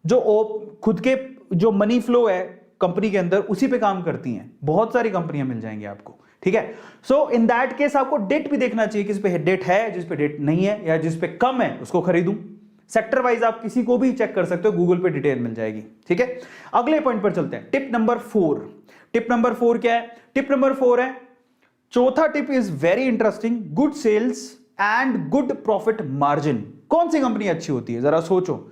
जो खुद के जो मनी फ्लो है कंपनी के अंदर उसी पे काम करती हैं। बहुत सारी कंपनियां मिल जाएंगी आपको, ठीक है। सो इन दैट केस आपको डेट भी देखना चाहिए, किस पे डेट है, जिस पे डेट नहीं है, या जिस पे कम है उसको खरीदूं। सेक्टर वाइज आप किसी को भी चेक कर सकते हो, गूगल पे डिटेल मिल जाएगी, ठीक है। अगले पॉइंट पर चलते हैं, टिप नंबर 4। टिप नंबर 4 क्या है? टिप नंबर 4 है, चौथा tip is very interesting, good sales and good profit margin. कौन सी कंपनी अच्छी होती है? जरा सोचो,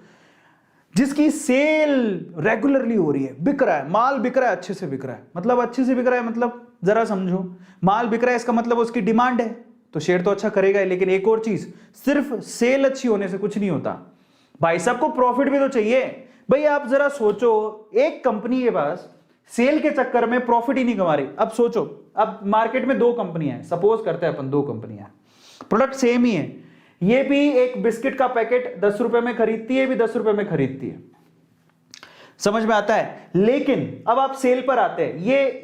जिसकी सेल रेगुलरली हो रही है, बिक रहा है, माल बिक रहा है, अच्छे से बिक रहा है। मतलब अच्छे से बिक रहा है मतलब जरा समझो, माल बिक रहा है इसका मतलब उसकी डिमांड है, तो शेयर तो अच्छा करेगा ही। लेकिन एक और चीज, सिर्फ सेल अच्छी होने से कुछ नहीं होता भाई, सबको प्रॉफिट भी तो चाहिए। भाई आप जरा सोचो, एक कंपनी के पास सेल के चक्कर में प्रॉफिट ही नहीं कमा रही। अब सोचो, अब मार्केट में 2 कंपनियां हैं, सपोज करते हैं अपन 2 कंपनियां, प्रोडक्ट सेम ही है। ये भी एक बिस्किट का पैकेट 10 रुपए में खरीदती है, भी 10 रुपए में खरीदती है, समझ में आता है। लेकिन अब आप सेल पर आते हैं,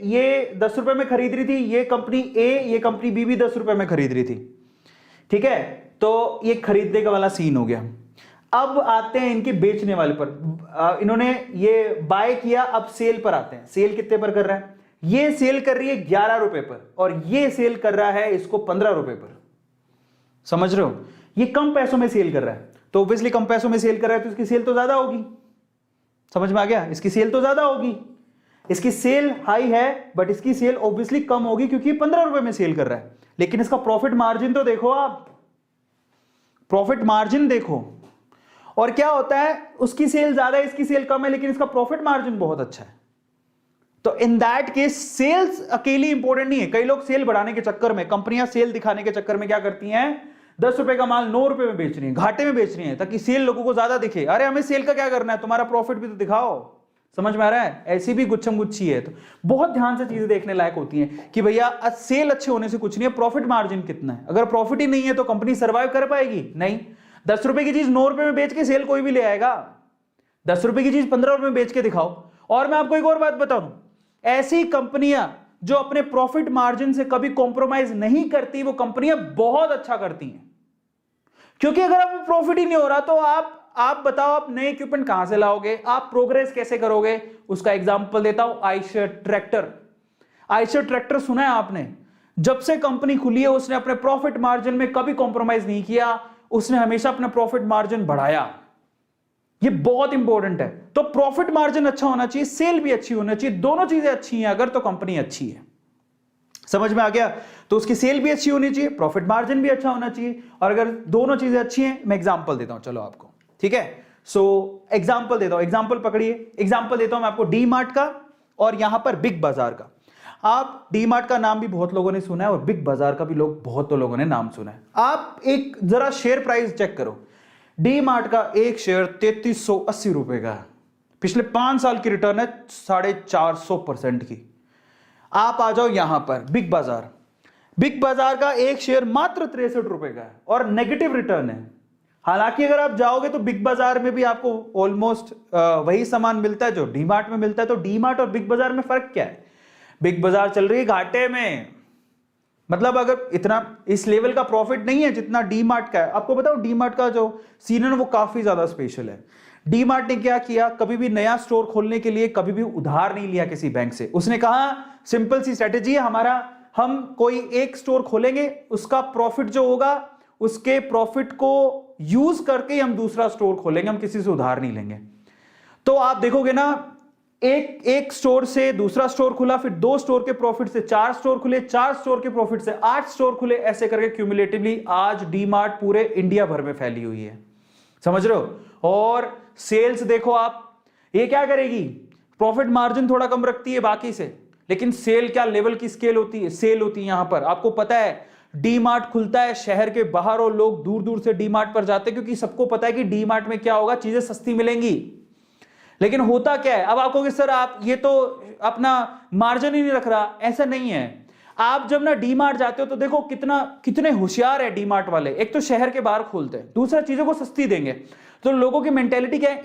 ये 10 रुपए में खरीद रही थी, ये कंपनी ए, ये कंपनी बी भी 10 रुपए में खरीद रही थी, ठीक है। तो ये खरीदने का वाला सीन हो गया। अब आते हैं इनके बेचने वाले पर, इन्होंने ये बाय किया, अब सेल पर आते हैं। सेल कितने पर कर रहा है? ये सेल कर रही है 11 रुपए पर, और ये सेल कर रहा है इसको 15 रुपए पर, समझ रहे हो। ये कम पैसों में सेल कर रहा है, तो ऑब्वियसली कम पैसों में सेल कर रहा है तो इसकी सेल तो ज्यादा होगी, समझ में आ गया। इसकी सेल तो ज्यादा होगी, इसकी सेल हाई है, बट इसकी सेल ऑब्वियसली कम होगी क्योंकि 15 रुपए में सेल कर रहा है। लेकिन इसका प्रॉफिट मार्जिन तो देखो, आप प्रॉफिट मार्जिन देखो, और क्या होता है, उसकी सेल ज्यादा है, इसकी सेल कम है, लेकिन इसका प्रॉफिट मार्जिन बहुत अच्छा है। तो इन दैट केस सेल्स अकेली इंपॉर्टेंट नहीं है। कई लोग सेल बढ़ाने के चक्कर में, कंपनियां सेल दिखाने के चक्कर में क्या करती हैं, 10 रुपए का माल 9 रुपए में बेच रही है, घाटे में बेच रही है, ताकि सेल लोगों को ज्यादा दिखे। अरे हमें सेल का क्या करना है, तुम्हारा प्रॉफिट भी तो दिखाओ, समझ में आ रहा है। ऐसी भी गुच्छम गुच्छी है। तो बहुत ध्यान से चीजें देखने लायक होती हैं कि भैया सेल अच्छे होने से कुछ नहीं है, प्रॉफिट मार्जिन कितना है। अगर प्रॉफिट ही नहीं है तो कंपनी सर्वाइव कर पाएगी? नहीं। 10 रुपए की चीज 9 रुपए में बेच के सेल कोई भी ले आएगा, 10 रुपए की चीज 15 रुपए में बेच के दिखाओ। और मैं आपको एक और बात बताऊं, ऐसी कंपनियां जो अपने प्रॉफिट मार्जिन से कभी कॉम्प्रोमाइज नहीं करती, वो कंपनियां बहुत अच्छा करती हैं। क्योंकि अगर आप प्रॉफिट ही नहीं हो रहा तो आप बताओ, आप नए इक्विपमेंट कहां से लाओगे, आप प्रोग्रेस कैसे करोगे? उसका एग्जांपल देता हूं, आयशर ट्रैक्टर। आयशर ट्रैक्टर सुना है आपने? जब से कंपनी खुली है उसने अपने प्रॉफिट मार्जिन में कभी कॉम्प्रोमाइज नहीं किया, उसने हमेशा अपना प्रॉफिट मार्जिन बढ़ाया। ये बहुत इंपॉर्टेंट है। तो प्रॉफिट मार्जिन अच्छा होना चाहिए, सेल भी अच्छी होना चाहिए, दोनों चीजें अच्छी हैं अगर, तो कंपनी अच्छी है, समझ में आ गया? तो उसकी सेल भी अच्छी होनी चाहिए, प्रॉफिट मार्जिन भी अच्छा होना चाहिए, और अगर दोनों चीजें अच्छी हैं, मैं एग्जांपल देता हूं चलो आपको, ठीक है? सो एग्जांपल देता हूं, एग्जांपल पकड़िए, एग्जांपल देता हूं मैं आपको डी मार्ट का और यहां पर बिग बाजार का। आप डी मार्ट का नाम भी बहुत लोगों ने सुना है और बिग बाजार का भी बहुत लोगों ने नाम सुना है। आप एक जरा शेयर प्राइस चेक करो, डी मार्ट का एक शेयर 3380 रुपए का है, पिछले 5 साल की रिटर्न है 450% की। आप आ जाओ यहां पर बिग बाजार, बिग बाजार का एक शेयर मात्र 63 रुपए का है और नेगेटिव रिटर्न है। हालांकि अगर आप जाओगे तो बिग बाजार में भी आपको ऑलमोस्ट वही सामान मिलता है जो डी मार्ट में मिलता है। तो डी मार्ट और बिग बाजार में फर्क क्या है? बिग बाजार चल रही है घाटे में, मतलब अगर इतना इस लेवल का प्रॉफिट नहीं है जितना डी मार्ट का है। आपको बताओ डी मार्ट का जो सीन है वो काफी ज्यादा स्पेशल है। डी मार्ट ने क्या किया, कभी भी नया स्टोर खोलने के लिए कभी भी उधार नहीं लिया किसी बैंक से। उसने कहा सिंपल सी स्ट्रेटेजी है हमारा, हम कोई एक स्टोर खोलेंगे, उसका प्रॉफिट जो होगा उसके प्रॉफिट को यूज करके हम दूसरा स्टोर खोलेंगे, हम किसी से उधार नहीं लेंगे। तो आप देखोगे ना, एक स्टोर से दूसरा स्टोर खुला, फिर 2 स्टोर के प्रॉफिट से 4 स्टोर खुले, 4 स्टोर के प्रॉफिट से 8 स्टोर खुले, ऐसे करके क्यूमुलेटिवली आज डी मार्ट पूरे इंडिया भर में फैली हुई है। समझ रहे हो? और सेल्स देखो आप, ये क्या करेगी, प्रॉफिट मार्जिन थोड़ा कम रखती है बाकी से, लेकिन सेल क्या लेवल की स्केल होती है, सेल होती है। यहां पर आपको पता है डी मार्ट खुलता है शहर के बाहर और लोग दूर दूर से डी मार्ट पर जाते हैं, क्योंकि सबको पता है कि डी मार्ट में क्या होगा, चीजें सस्ती मिलेंगी। लेकिन होता क्या है, अब आपको कि सर आप ये तो अपना मार्जिन ही नहीं रख रहा, ऐसा नहीं है। आप जब ना डी मार्ट जाते हो तो देखो कितने होशियार है डी मार्ट वाले। एक तो शहर के बाहर खोलते हैं, दूसरा चीजों को सस्ती देंगे। तो लोगों की मेंटेलिटी क्या है,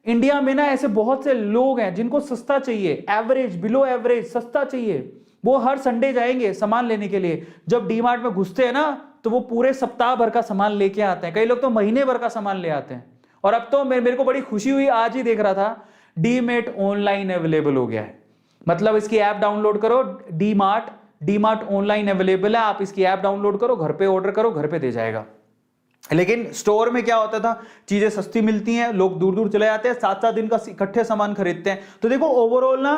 इंडिया में ना ऐसे बहुत से लोग हैं जिनको सस्ता चाहिए, एवरेज बिलो एवरेज सस्ता चाहिए। वो हर संडे जाएंगे सामान लेने के लिए। जब डी मार्ट में घुसते हैं ना तो वो पूरे सप्ताह भर का सामान लेके आते हैं, कई लोग तो महीने भर का सामान ले आते हैं। और अब तो मेरे को बड़ी खुशी हुई, आज ही देख रहा था डी मार्ट ऑनलाइन अवेलेबल हो गया है। मतलब इसकी ऐप डाउनलोड करो, डी मार्ट ऑनलाइन अवेलेबल है, आप इसकी ऐप डाउनलोड करो, घर पे ऑर्डर करो, घर पे दे जाएगा। लेकिन स्टोर में क्या होता था, चीजें सस्ती मिलती हैं, लोग दूर दूर चले जाते हैं, 7-7 दिन का इकट्ठे सामान खरीदते हैं। तो देखो ओवरऑल ना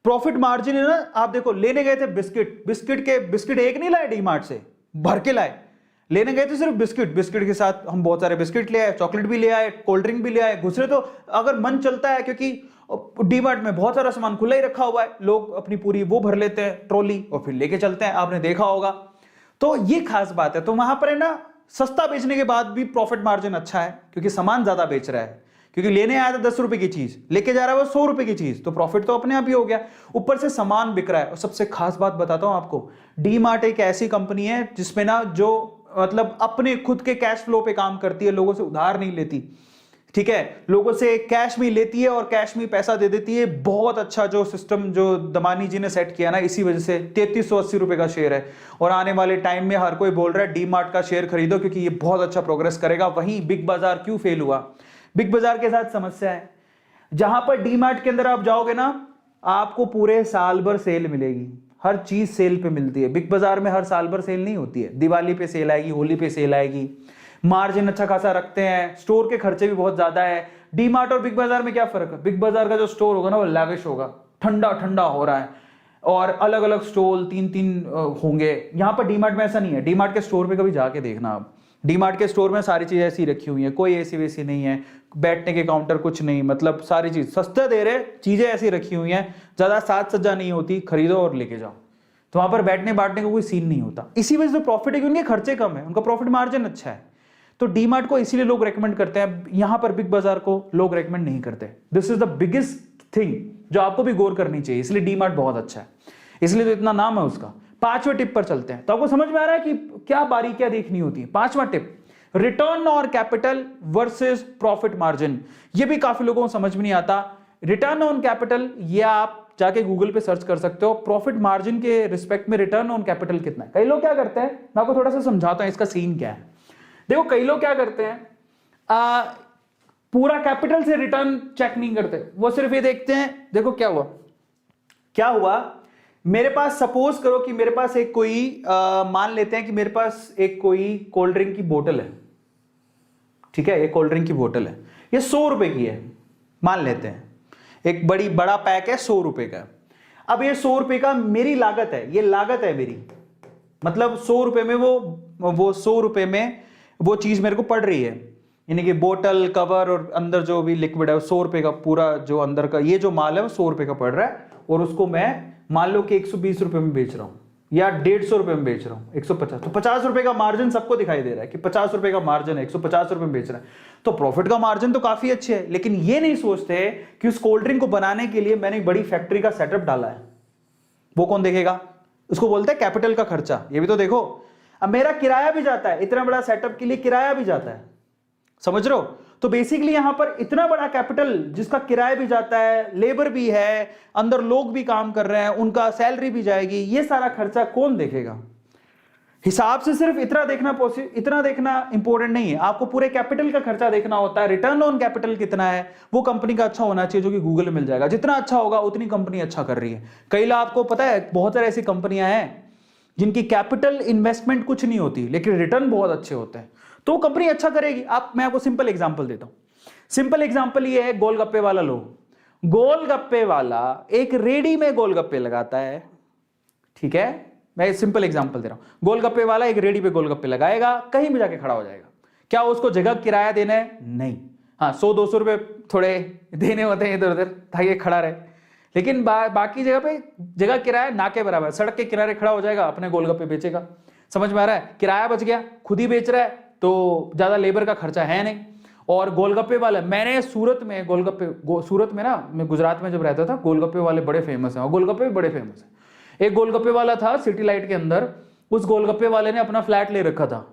प्रॉफिट मार्जिन है ना। आप देखो लेने गए थे बिस्किट एक नहीं लाए डी मार्ट से, भर के लाए। लेने गए थे सिर्फ बिस्किट के साथ हम बहुत सारे बिस्किट ले आए, चॉकलेट भी ले आए, कोल्ड ड्रिंक भी ले आए। दूसरे तो अगर मन चलता है, क्योंकि डी मार्ट में बहुत सारा सामान खुला ही रखा हुआ है, लोग अपनी पूरी वो भर लेते हैं ट्रॉली और फिर लेके चलते हैं, आपने देखा होगा। तो ये खास बात है। तो वहां पर है ना, सस्ता बेचने के बाद भी प्रॉफिट मार्जिन अच्छा है, क्योंकि सामान ज्यादा बेच रहा है। क्योंकि लेने आया था 10 रुपए की चीज, लेके जा रहा है वो 100 रुपए की चीज, तो प्रॉफिट तो अपने आप ही हो गया, ऊपर से सामान बिक रहा है। और सबसे खास बात बताता हूं आपको, डी मार्ट एक ऐसी कंपनी है जिसमें ना जो मतलब अपने खुद के कैश फ्लो पे काम करती है, लोगों से उधार नहीं लेती, ठीक है, लोगों से कैश में लेती है और कैश में पैसा दे देती है। बहुत अच्छा जो सिस्टम जो दमानी जी ने सेट किया ना, इसी वजह से 3380 रुपए का शेयर है। और आने वाले टाइम में हर कोई बोल रहा है डी मार्ट का शेयर खरीदो, क्योंकि ये बहुत अच्छा प्रोग्रेस करेगा। वहीं बिग बाजार क्यों फेल हुआ, बिग बाजार के साथ समस्या है। जहां पर डी मार्ट के अंदर आप जाओगे ना, आपको पूरे साल भर सेल मिलेगी, हर चीज सेल पे मिलती है। बिग बाजार में हर साल भर सेल नहीं होती है, दिवाली पे सेल आएगी, होली पे सेल आएगी। मार्जिन अच्छा खासा रखते हैं, स्टोर के खर्चे भी बहुत ज्यादा है। डी मार्ट और बिग बाजार में क्या फर्क है, बिग बाजार का जो स्टोर होगा ना वो लैविश होगा, ठंडा ठंडा हो रहा है, और अलग अलग स्टॉल 3-3 होंगे। यहां पर डी मार्ट में ऐसा नहीं है। डी मार्ट के स्टोर पे कभी जाके देखना आप, डी मार्ट के स्टोर में सारी चीजें ऐसी रखी हुई हैं, कोई एसी वेसी नहीं है, बैठने के काउंटर कुछ नहीं, मतलब सारी चीज सस्ते दे रहे, चीजें ऐसी रखी हुई हैं, ज्यादा साज सज्जा नहीं होती, खरीदो और लेके जाओ। तो वहां पर बैठने बांटने का कोई सीन नहीं होता। इसी वजह से प्रॉफिट है कि उनके खर्चे कम है, उनका प्रॉफिट मार्जिन अच्छा है। तो डी मार्ट को इसीलिए लोग रेकमेंड करते हैं, यहां पर बिग बाजार को लोग रेकमेंड नहीं करते। This is the biggest thing जो आपको भी गौर करनी चाहिए, इसलिए डी मार्ट बहुत अच्छा है, इसलिए तो इतना नाम है उसका। 5वें टिप पर चलते हैं। तो आपको समझ में आ रहा है कि क्या बारीकियां देखनी होती है। 5वां tip, return on capital versus profit margin. ये भी काफी लोगों को समझ में नहीं आता। रिटर्न ऑन कैपिटल, ये आप जाके गूगल पे सर्च कर सकते हो, प्रॉफिट मार्जिन के रिस्पेक्ट में रिटर्न ऑन कैपिटल कितना है। कई लोग क्या करते हैं, मैं आपको थोड़ा सा समझाता हूं इसका सीन क्या है। देखो कई लोग क्या करते हैं, पूरा कैपिटल से रिटर्न चेक नहीं करते, वो सिर्फ ये देखते हैं, देखो क्या हुआ मेरे पास, सपोज करो कि मेरे पास एक कोई मान लेते हैं कि मेरे पास एक कोई कोल्ड ड्रिंक की बोतल है, ठीक है, एक कोल्ड ड्रिंक की बोतल है, ये 100 रुपए की है मान लेते हैं, एक बड़ा पैक है 100 रुपए का। अब ये 100 रुपए का मेरी लागत है, ये लागत है मेरी, मतलब 100 रुपए में वो 100 रुपए में वो चीज मेरे को पड़ रही है, यानी कि बोतल, कवर और अंदर जो भी लिक्विड है 100 रुपए का, पूरा जो अंदर का ये जो माल है वो 100 रुपए का पड़ रहा है, और उसको मैं मान लो कि 120 रुपए में बेच रहा हूं या 150 रुपए में बेच रहा हूं, 150, तो 50 रुपए का मार्जिन सबको दिखाई दे रहा है कि 50 रुपए का मार्जिन है, 150 रुपए में बेच रहा है, तो प्रॉफिट का मार्जिन तो काफी अच्छे है। लेकिन ये नहीं सोचते कि उस कोल्ड ड्रिंक को बनाने के लिए मैंने एक बड़ी फैक्ट्री का सेटअप डाला है, वो कौन देखेगा? उसको बोलते हैं कैपिटल का खर्चा। ये भी तो देखो, अब मेरा किराया भी जाता है, इतना बड़ा सेटअप के लिए किराया भी जाता है, समझ रहे हो? तो बेसिकली यहां पर इतना बड़ा कैपिटल जिसका किराया भी जाता है, लेबर भी है, अंदर लोग भी काम कर रहे हैं, उनका सैलरी भी जाएगी, ये सारा खर्चा कौन देखेगा? हिसाब से सिर्फ इतना देखना इंपॉर्टेंट नहीं है, आपको पूरे कैपिटल का खर्चा देखना होता है। रिटर्न ऑन कैपिटल कितना है वो कंपनी का अच्छा होना चाहिए, जो कि गूगल में मिल जाएगा। जितना अच्छा होगा उतनी कंपनी अच्छा कर रही है। कई लोग, आपको पता है बहुत सारी ऐसी कंपनियां हैं जिनकी कैपिटल इन्वेस्टमेंट कुछ नहीं होती लेकिन रिटर्न बहुत अच्छे होते हैं, तो कंपनी अच्छा करेगी। मैं आपको सिंपल एग्जांपल देता हूं। सिंपल एग्जांपल ये है, गोलगप्पे वाला लो। गोलगप्पे वाला एक रेडी में गोलगप्पे लगाता है, ठीक है, मैं सिंपल एग्जांपल दे रहा हूं। गोलगप्पे वाला एक रेडी पे गोलगप्पे लगाएगा, कहीं भी जाके खड़ा हो जाएगा। क्या उसको जगह किराया देना है? नहीं। हाँ, 100-200 रुपए थोड़े देने होते हैं इधर उधर ताकि खड़ा रहे, लेकिन बाकी जगह पे जगह किराया ना के बराबर। सड़क के किनारे खड़ा हो जाएगा, अपने गोलगप्पे बेचेगा। समझ में आ रहा है? किराया बच गया, खुद ही बेच रहा है, तो ज्यादा लेबर का खर्चा है नहीं। और गोलगप्पे वाला, मैंने सूरत में ना, मैं गुजरात में जब रहता था, गोलगप्पे वाले बड़े फेमस हैं, और गोलगप्पे भी बड़े फेमस हैं। एक गोलगप्पे वाला था सिटी लाइट के अंदर, उस गोलगप्पे वाले ने अपना फ्लैट ले रखा था।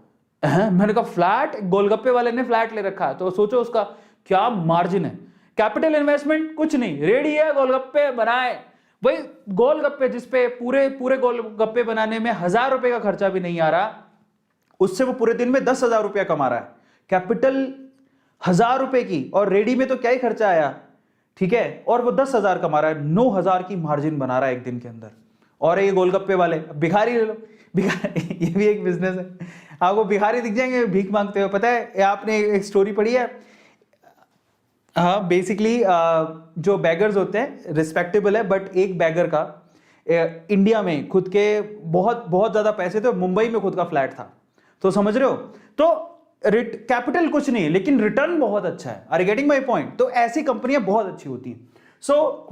मैंने कहा फ्लैट? गोलगप्पे वाले ने फ्लैट ले रखा है, तो सोचो उसका क्या मार्जिन है। कैपिटल इन्वेस्टमेंट कुछ नहीं, रेडी है, गोलगप्पे बनाए। वही गोलगप्पे जिसपे पूरे गोलगप्पे बनाने में 1000 रुपए का खर्चा भी नहीं आ रहा, उससे वो पूरे दिन में 10,000 रुपया कमा रहा है। कैपिटल 1000 रुपए की, और रेडी में तो क्या ही खर्चा आया, ठीक है, और वो 10,000 कमा रहा है, 9,000 की मार्जिन बना रहा है एक दिन के अंदर। और ये गोलगप्पे वाले, भिखारी ले लो, भिखारी ये भी एक बिजनेस है। आपको भिखारी दिख जाएंगे भीख मांगते हुए। पता है, आपने एक स्टोरी पढ़ी है? हाँ, बेसिकली जो बैगर्स होते हैं, रिस्पेक्टेबल है, बट एक बैगर का इंडिया में खुद के बहुत बहुत ज्यादा पैसे थे, मुंबई में खुद का फ्लैट था। तो समझ रहे हो? तो कैपिटल कुछ नहीं लेकिन रिटर्न बहुत अच्छा है। Are you getting my point? तो ऐसी कंपनियां बहुत अच्छी होती हैं।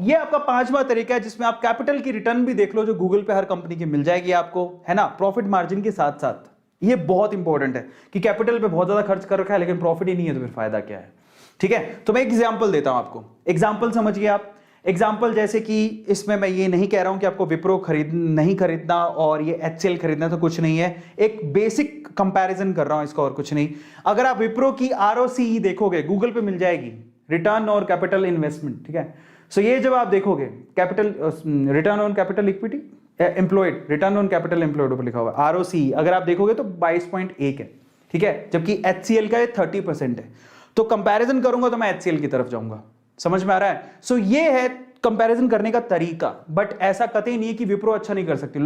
ये आपका 5वां तरीका है जिसमें आप कैपिटल की रिटर्न भी देख लो, जो गूगल पे हर कंपनी की मिल जाएगी आपको, है ना, प्रॉफिट मार्जिन के साथ साथ। ये बहुत इंपॉर्टेंट है कि कैपिटल पे बहुत ज्यादा खर्च कर रखा है लेकिन प्रॉफिट ही नहीं है, तो फिर फायदा क्या है? ठीक है, तो मैं एक एग्जांपल देता हूं आपको। एग्जांपल समझिए आप। एग्जांपल जैसे कि इसमें मैं ये नहीं कह रहा हूं कि आपको विप्रो नहीं खरीदना और ये एचसीएल खरीदना, तो कुछ नहीं है, एक बेसिक कंपैरिजन कर रहा हूं इसका, और कुछ नहीं। अगर आप विप्रो की आरओसीई देखोगे, गूगल पे मिल जाएगी, रिटर्न और कैपिटल इन्वेस्टमेंट, ठीक है। सो ये जब आप देखोगे, capital return on capital equity employed, return on capital employed ऊपर लिखा हुआ है, आरओसीई अगर आप देखोगे तो 22.1 है, ठीक है, जबकि एचसीएल का 30% है। तो कंपैरिजन करूंगा तो मैं एचसीएल की तरफ जाऊंगा। समझ में आ रहा है? सो ये है कंपैरिजन करने का तरीका, बट ऐसा कतई नहीं है कि विप्रो अच्छा नहीं कर सकती।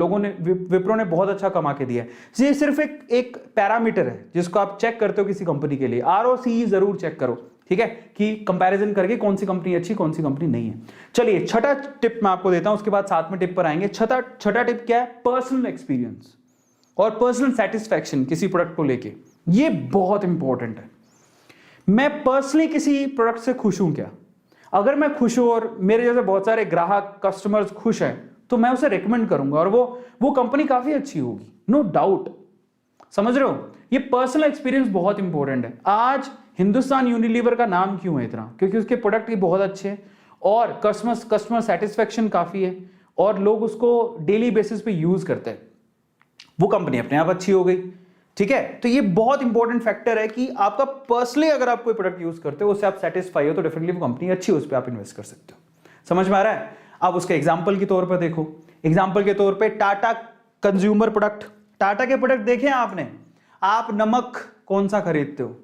विप्रो ने बहुत अच्छा कमा के दिया है। ये सिर्फ एक पैरामीटर है जिसको आप चेक करते हो किसी कंपनी के लिए। आरओसीई जरूर चेक करो, ठीक है, कि कंपैरिजन करके कौन सी कंपनी अच्छी, कौन सी कंपनी नहीं है। चलिए, छठा टिप मैं आपको देता हूं, उसके बाद 7वें टिप पर आएंगे। छठा टिप क्या है? पर्सनल एक्सपीरियंस और पर्सनल सेटिस्फैक्शन किसी प्रोडक्ट को लेके। ये बहुत इंपॉर्टेंट है। मैं पर्सनली किसी प्रोडक्ट से खुश हूं क्या? अगर मैं खुश हूं और मेरे जैसे बहुत सारे ग्राहक, कस्टमर्स खुश हैं, तो मैं उसे रेकमेंड करूंगा और वो कंपनी काफी अच्छी होगी, नो डाउट। समझ रहे हो? ये पर्सनल एक्सपीरियंस बहुत इंपॉर्टेंट है। आज हिंदुस्तान यूनिलीवर का नाम क्यों है इतना? क्योंकि उसके प्रोडक्ट ही बहुत अच्छे हैं और कस्टमर सेटिस्फेक्शन काफी है और लोग उसको डेली बेसिस पे यूज करते हैं। वो कंपनी अपने आप अच्छी हो गई, ठीक है। तो ये बहुत इंपॉर्टेंट फैक्टर है कि आपका पर्सनली अगर आप कोई प्रोडक्ट यूज करते हो, उससे आप सेटिस्फाई हो, तो डेफिनेटली वो कंपनी अच्छी है, उस पर आप इन्वेस्ट कर सकते हो। समझ में आ रहा है? आप उसके एग्जाम्पल के तौर पर देखो। एग्जाम्पल के तौर पर टाटा कंज्यूमर प्रोडक्ट, टाटा के प्रोडक्ट देखे आपने? आप नमक कौन सा खरीदते हो?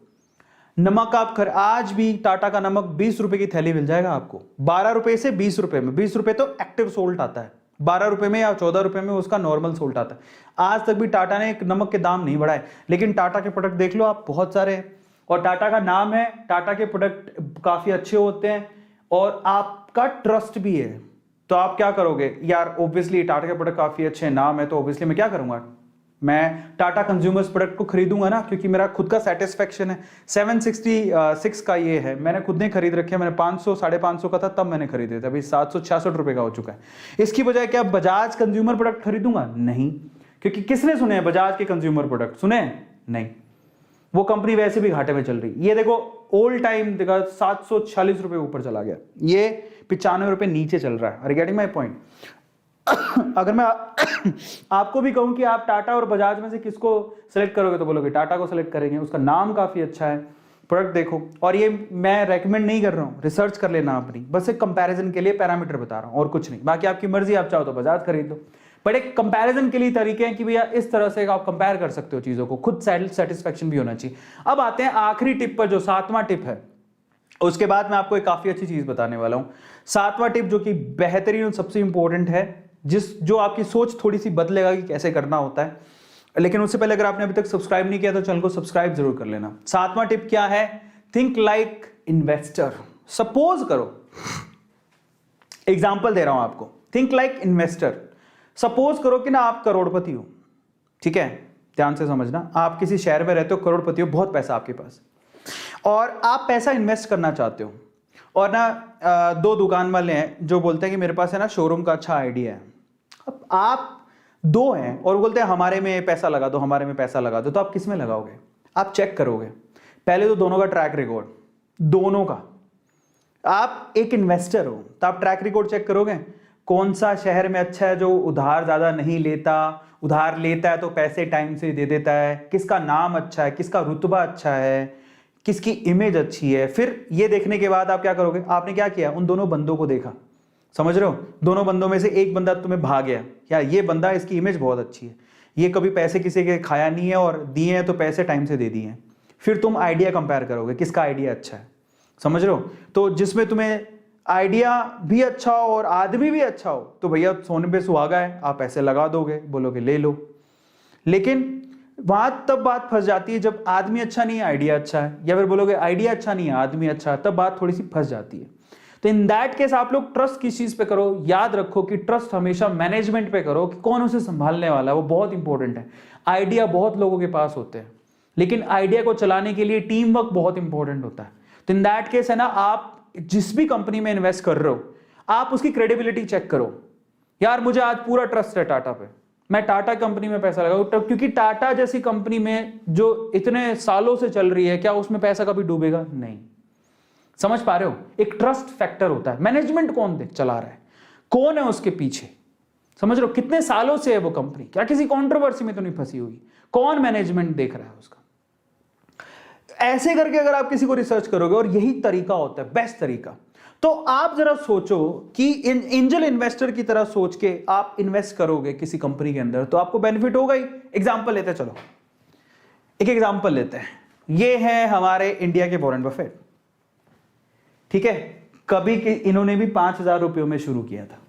नमक आज भी टाटा का नमक 20 रुपए की थैली मिल जाएगा आपको, 12 रुपए से 20 रुपए में। 20 रुपए तो एक्टिव सोल्ट आता है, 12 रुपए में या 14 रुपए में उसका नॉर्मल सोल्ट आता है। आज तक भी टाटा ने नमक के दाम नहीं बढ़ाए, लेकिन टाटा के प्रोडक्ट देख लो आप, बहुत सारे हैं और टाटा का नाम है, टाटा के प्रोडक्ट काफी अच्छे होते हैं और आपका ट्रस्ट भी है। तो आप क्या करोगे यार, ऑब्वियसली टाटा के प्रोडक्ट काफी अच्छे नाम है, तो ऑब्वियसली मैं क्या करूंगा, मैं टाटा कंज्यूमर्स प्रोडक्ट को खरीदूंगा ना, क्योंकि मेरा खुद का सेटिस्फेक्शन है। 766 का ये है, मैंने खुद ने खरीद रखे, मैंने 500 550 का था तब मैंने खरीदे थे, अभी 766 रुपए का हो चुका है। इसकी बजाय क्या बजाज कंज्यूमर प्रोडक्ट खरीदूंगा? नहीं, क्योंकि किसने सुने हैं बजाज के कंज्यूमर प्रोडक्ट? सुने नहीं, वो कंपनी वैसे भी घाटे में चल रही। ये देखो ऑल टाइम देखा 746 रुपए ऊपर चला गया, ये 95 रुपए नीचे चल रहा है। Are you getting my point? अगर मैं आपको भी कहूं कि आप टाटा और बजाज में से किसको सेलेक्ट करोगे, तो बोलोगे टाटा को सेलेक्ट करेंगे, उसका नाम काफी अच्छा है, प्रोडक्ट देखो। और ये मैं रेकमेंड नहीं कर रहा हूं, रिसर्च कर लेना अपनी, बस एक कंपैरिजन के लिए पैरामीटर बता रहा हूं और कुछ नहीं। बाकी आपकी मर्जी, आप चाहो तो बजाज खरीद लो, बट एक कंपैरिजन के लिए तरीके हैं कि भैया इस तरह से आप कंपेयर कर सकते हो चीजों को, खुद सेटिस्फेक्शन भी होना चाहिए। अब आते हैं आखिरी टिप पर, जो 7वां टिप है। उसके बाद मैं आपको एक काफी अच्छी चीज बताने वाला हूं। 7वां टिप जो कि बेहतरीन और सबसे इंपॉर्टेंट है, जो आपकी सोच थोड़ी सी बदलेगा कि कैसे करना होता है। लेकिन उससे पहले अगर आपने अभी तक सब्सक्राइब नहीं किया तो चैनल को सब्सक्राइब जरूर कर लेना। 7वां टिप क्या है? Think like investor. सपोज करो, एग्जांपल दे रहा हूं आपको, थिंक लाइक इन्वेस्टर। सपोज करो कि ना आप करोड़पति हो, ठीक है, ध्यान से समझना, आप किसी शहर में रहते हो, करोड़पति हो, बहुत पैसा आपके पास, और आप पैसा इन्वेस्ट करना चाहते हो। और ना 2 दुकान वाले हैं जो बोलते हैं कि मेरे पास है ना शोरूम का अच्छा आइडिया है। अब आप 2 हैं और बोलते हैं हमारे में पैसा लगा दो, हमारे में पैसा लगा दो, तो आप किस में लगाओगे? आप चेक करोगे पहले तो दोनों का ट्रैक रिकॉर्ड, दोनों का। आप एक इन्वेस्टर हो तो आप ट्रैक रिकॉर्ड चेक करोगे, कौन सा शहर में अच्छा है जो उधार ज्यादा नहीं लेता, उधार लेता है तो पैसे टाइम से दे देता है, किसका नाम अच्छा है, किसका रुतबा अच्छा है, किसकी इमेज अच्छी है। फिर ये देखने के बाद आप क्या करोगे? आपने क्या किया? उन दोनों बंदों को देखा, समझ रहे हो? दोनों बंदों में से एक बंदा तुम्हें भाग गया, यार ये बंदा, इसकी इमेज बहुत अच्छी है, ये कभी पैसे किसी के खाया नहीं है और दिए हैं तो पैसे टाइम से दे दिए हैं। फिर तुम आइडिया कंपेयर करोगे, किसका आइडिया अच्छा है, समझ रहे हो? तो जिसमें तुम्हें आइडिया भी अच्छा हो और आदमी भी अच्छा हो, तो भैया सोने पे सुहागा है, आप पैसे लगा दोगे, बोलोगे ले लो। लेकिन वहां तब बात फंस जाती है जब आदमी अच्छा नहीं है, आइडिया अच्छा है, या फिर बोलोगे आइडिया अच्छा नहीं है, आदमी अच्छा है, तब बात थोड़ी सी फंस जाती है। तो इन दैट केस आप लोग ट्रस्ट किस चीज पे करो? याद रखो कि ट्रस्ट हमेशा मैनेजमेंट पे करो, कि कौन उसे संभालने वाला है, वो बहुत इंपॉर्टेंट है। आइडिया बहुत लोगों के पास होते हैं, लेकिन आइडिया को चलाने के लिए टीम वर्क बहुत इंपॉर्टेंट होता है। तो इन दैट केस है ना, आप जिस भी कंपनी में इन्वेस्ट कर रहे हो, आप उसकी क्रेडिबिलिटी चेक करो। यार मुझे आज पूरा ट्रस्ट है टाटा पे, मैं टाटा कंपनी में पैसा लगाऊं, क्योंकि टाटा जैसी कंपनी में जो इतने सालों से चल रही है, क्या उसमें पैसा कभी डूबेगा? नहीं। समझ पा रहे हो? एक ट्रस्ट फैक्टर होता है। मैनेजमेंट कौन चला रहा है, कौन है उसके पीछे, समझ रहे हो? कितने सालों से है वो कंपनी, क्या किसी कंट्रोवर्सी में तो नहीं फंसी हुई, कौन मैनेजमेंट देख रहा है उसका। ऐसे करके अगर आप किसी को रिसर्च करोगे, और यही तरीका होता है बेस्ट तरीका, तो आप जरा सोचो कि एंजल इन्वेस्टर की तरह सोच के आप इन्वेस्ट करोगे किसी कंपनी के अंदर, तो आपको बेनिफिट होगा ही। एग्जांपल लेते हैं, चलो एक एग्जांपल लेते हैं। ये है हमारे इंडिया के वॉरेन बफेट, ठीक है। कभी इन्होंने भी 5,000 रुपयों में शुरू किया था,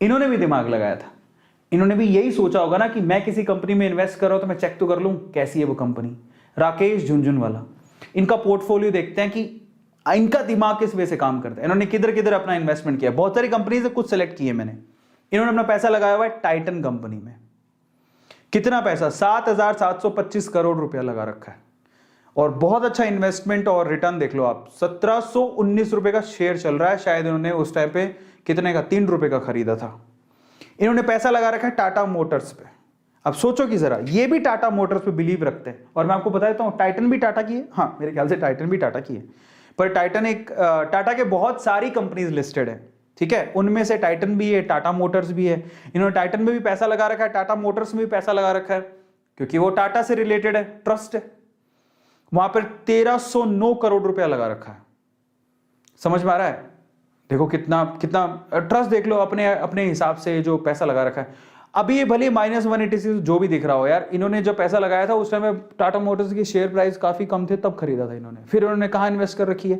इन्होंने भी दिमाग लगाया था, इन्होंने भी यही सोचा होगा ना कि मैं किसी कंपनी में इन्वेस्ट कर रहा हूं तो मैं चेक तो कर लूं कैसी है वो कंपनी। राकेश झुनझुनवाला, इनका पोर्टफोलियो देखते हैं कि इनका दिमाग किस वे से काम करता है, इन्होंने किधर किधर अपना इन्वेस्टमेंट किया। बहुत सारी कंपनी से कुछ सेलेक्ट किए मैंने। इन्होंने अपना पैसा लगाया हुआ है टाइटन कंपनी में। कितना पैसा? 7,725 करोड़ रुपया लगा रखा है, और बहुत अच्छा इन्वेस्टमेंट। और रिटर्न देख लो आप, 1719 रुपए का शेयर चल रहा है। शायद इन्होंने उस टाइम पे कितने का, 3 रुपए का खरीदा था। इन्होंने पैसा लगा रखा है टाटा मोटर्स पे। अब सोचो कि जरा, ये भी टाटा मोटर्स पे बिलीव रखते हैं, और मैं आपको बताता हूं टाइटन भी टाटा की है। हाँ, मेरे ख्याल से टाइटन भी टाटा की है, पर टाइटन एक टाटा के बहुत सारी कंपनीज लिस्टेड है, ठीक है, उनमें से टाइटन भी है, टाटा मोटर्स भी है। इन्होंने टाइटन में भी पैसा लगा रखा है, टाटा मोटर्स में भी पैसा लगा रखा है, क्योंकि वो टाटा से रिलेटेड है, ट्रस्ट है। वहां पर 1309 करोड़ रुपया लगा रखा है। समझ में आ रहा है? देखो कितना कितना ट्रस्ट, देख लो अपने अपने हिसाब से जो पैसा लगा रखा है। अभी ये भले -186 जो भी दिख रहा हो यार, इन्होंने जब पैसा लगाया था उस टाइम में टाटा मोटर्स की शेयर प्राइस काफी कम थे, तब खरीदा था इन्होंने। फिर उन्होंने कहाँ इन्वेस्ट कर रखी है?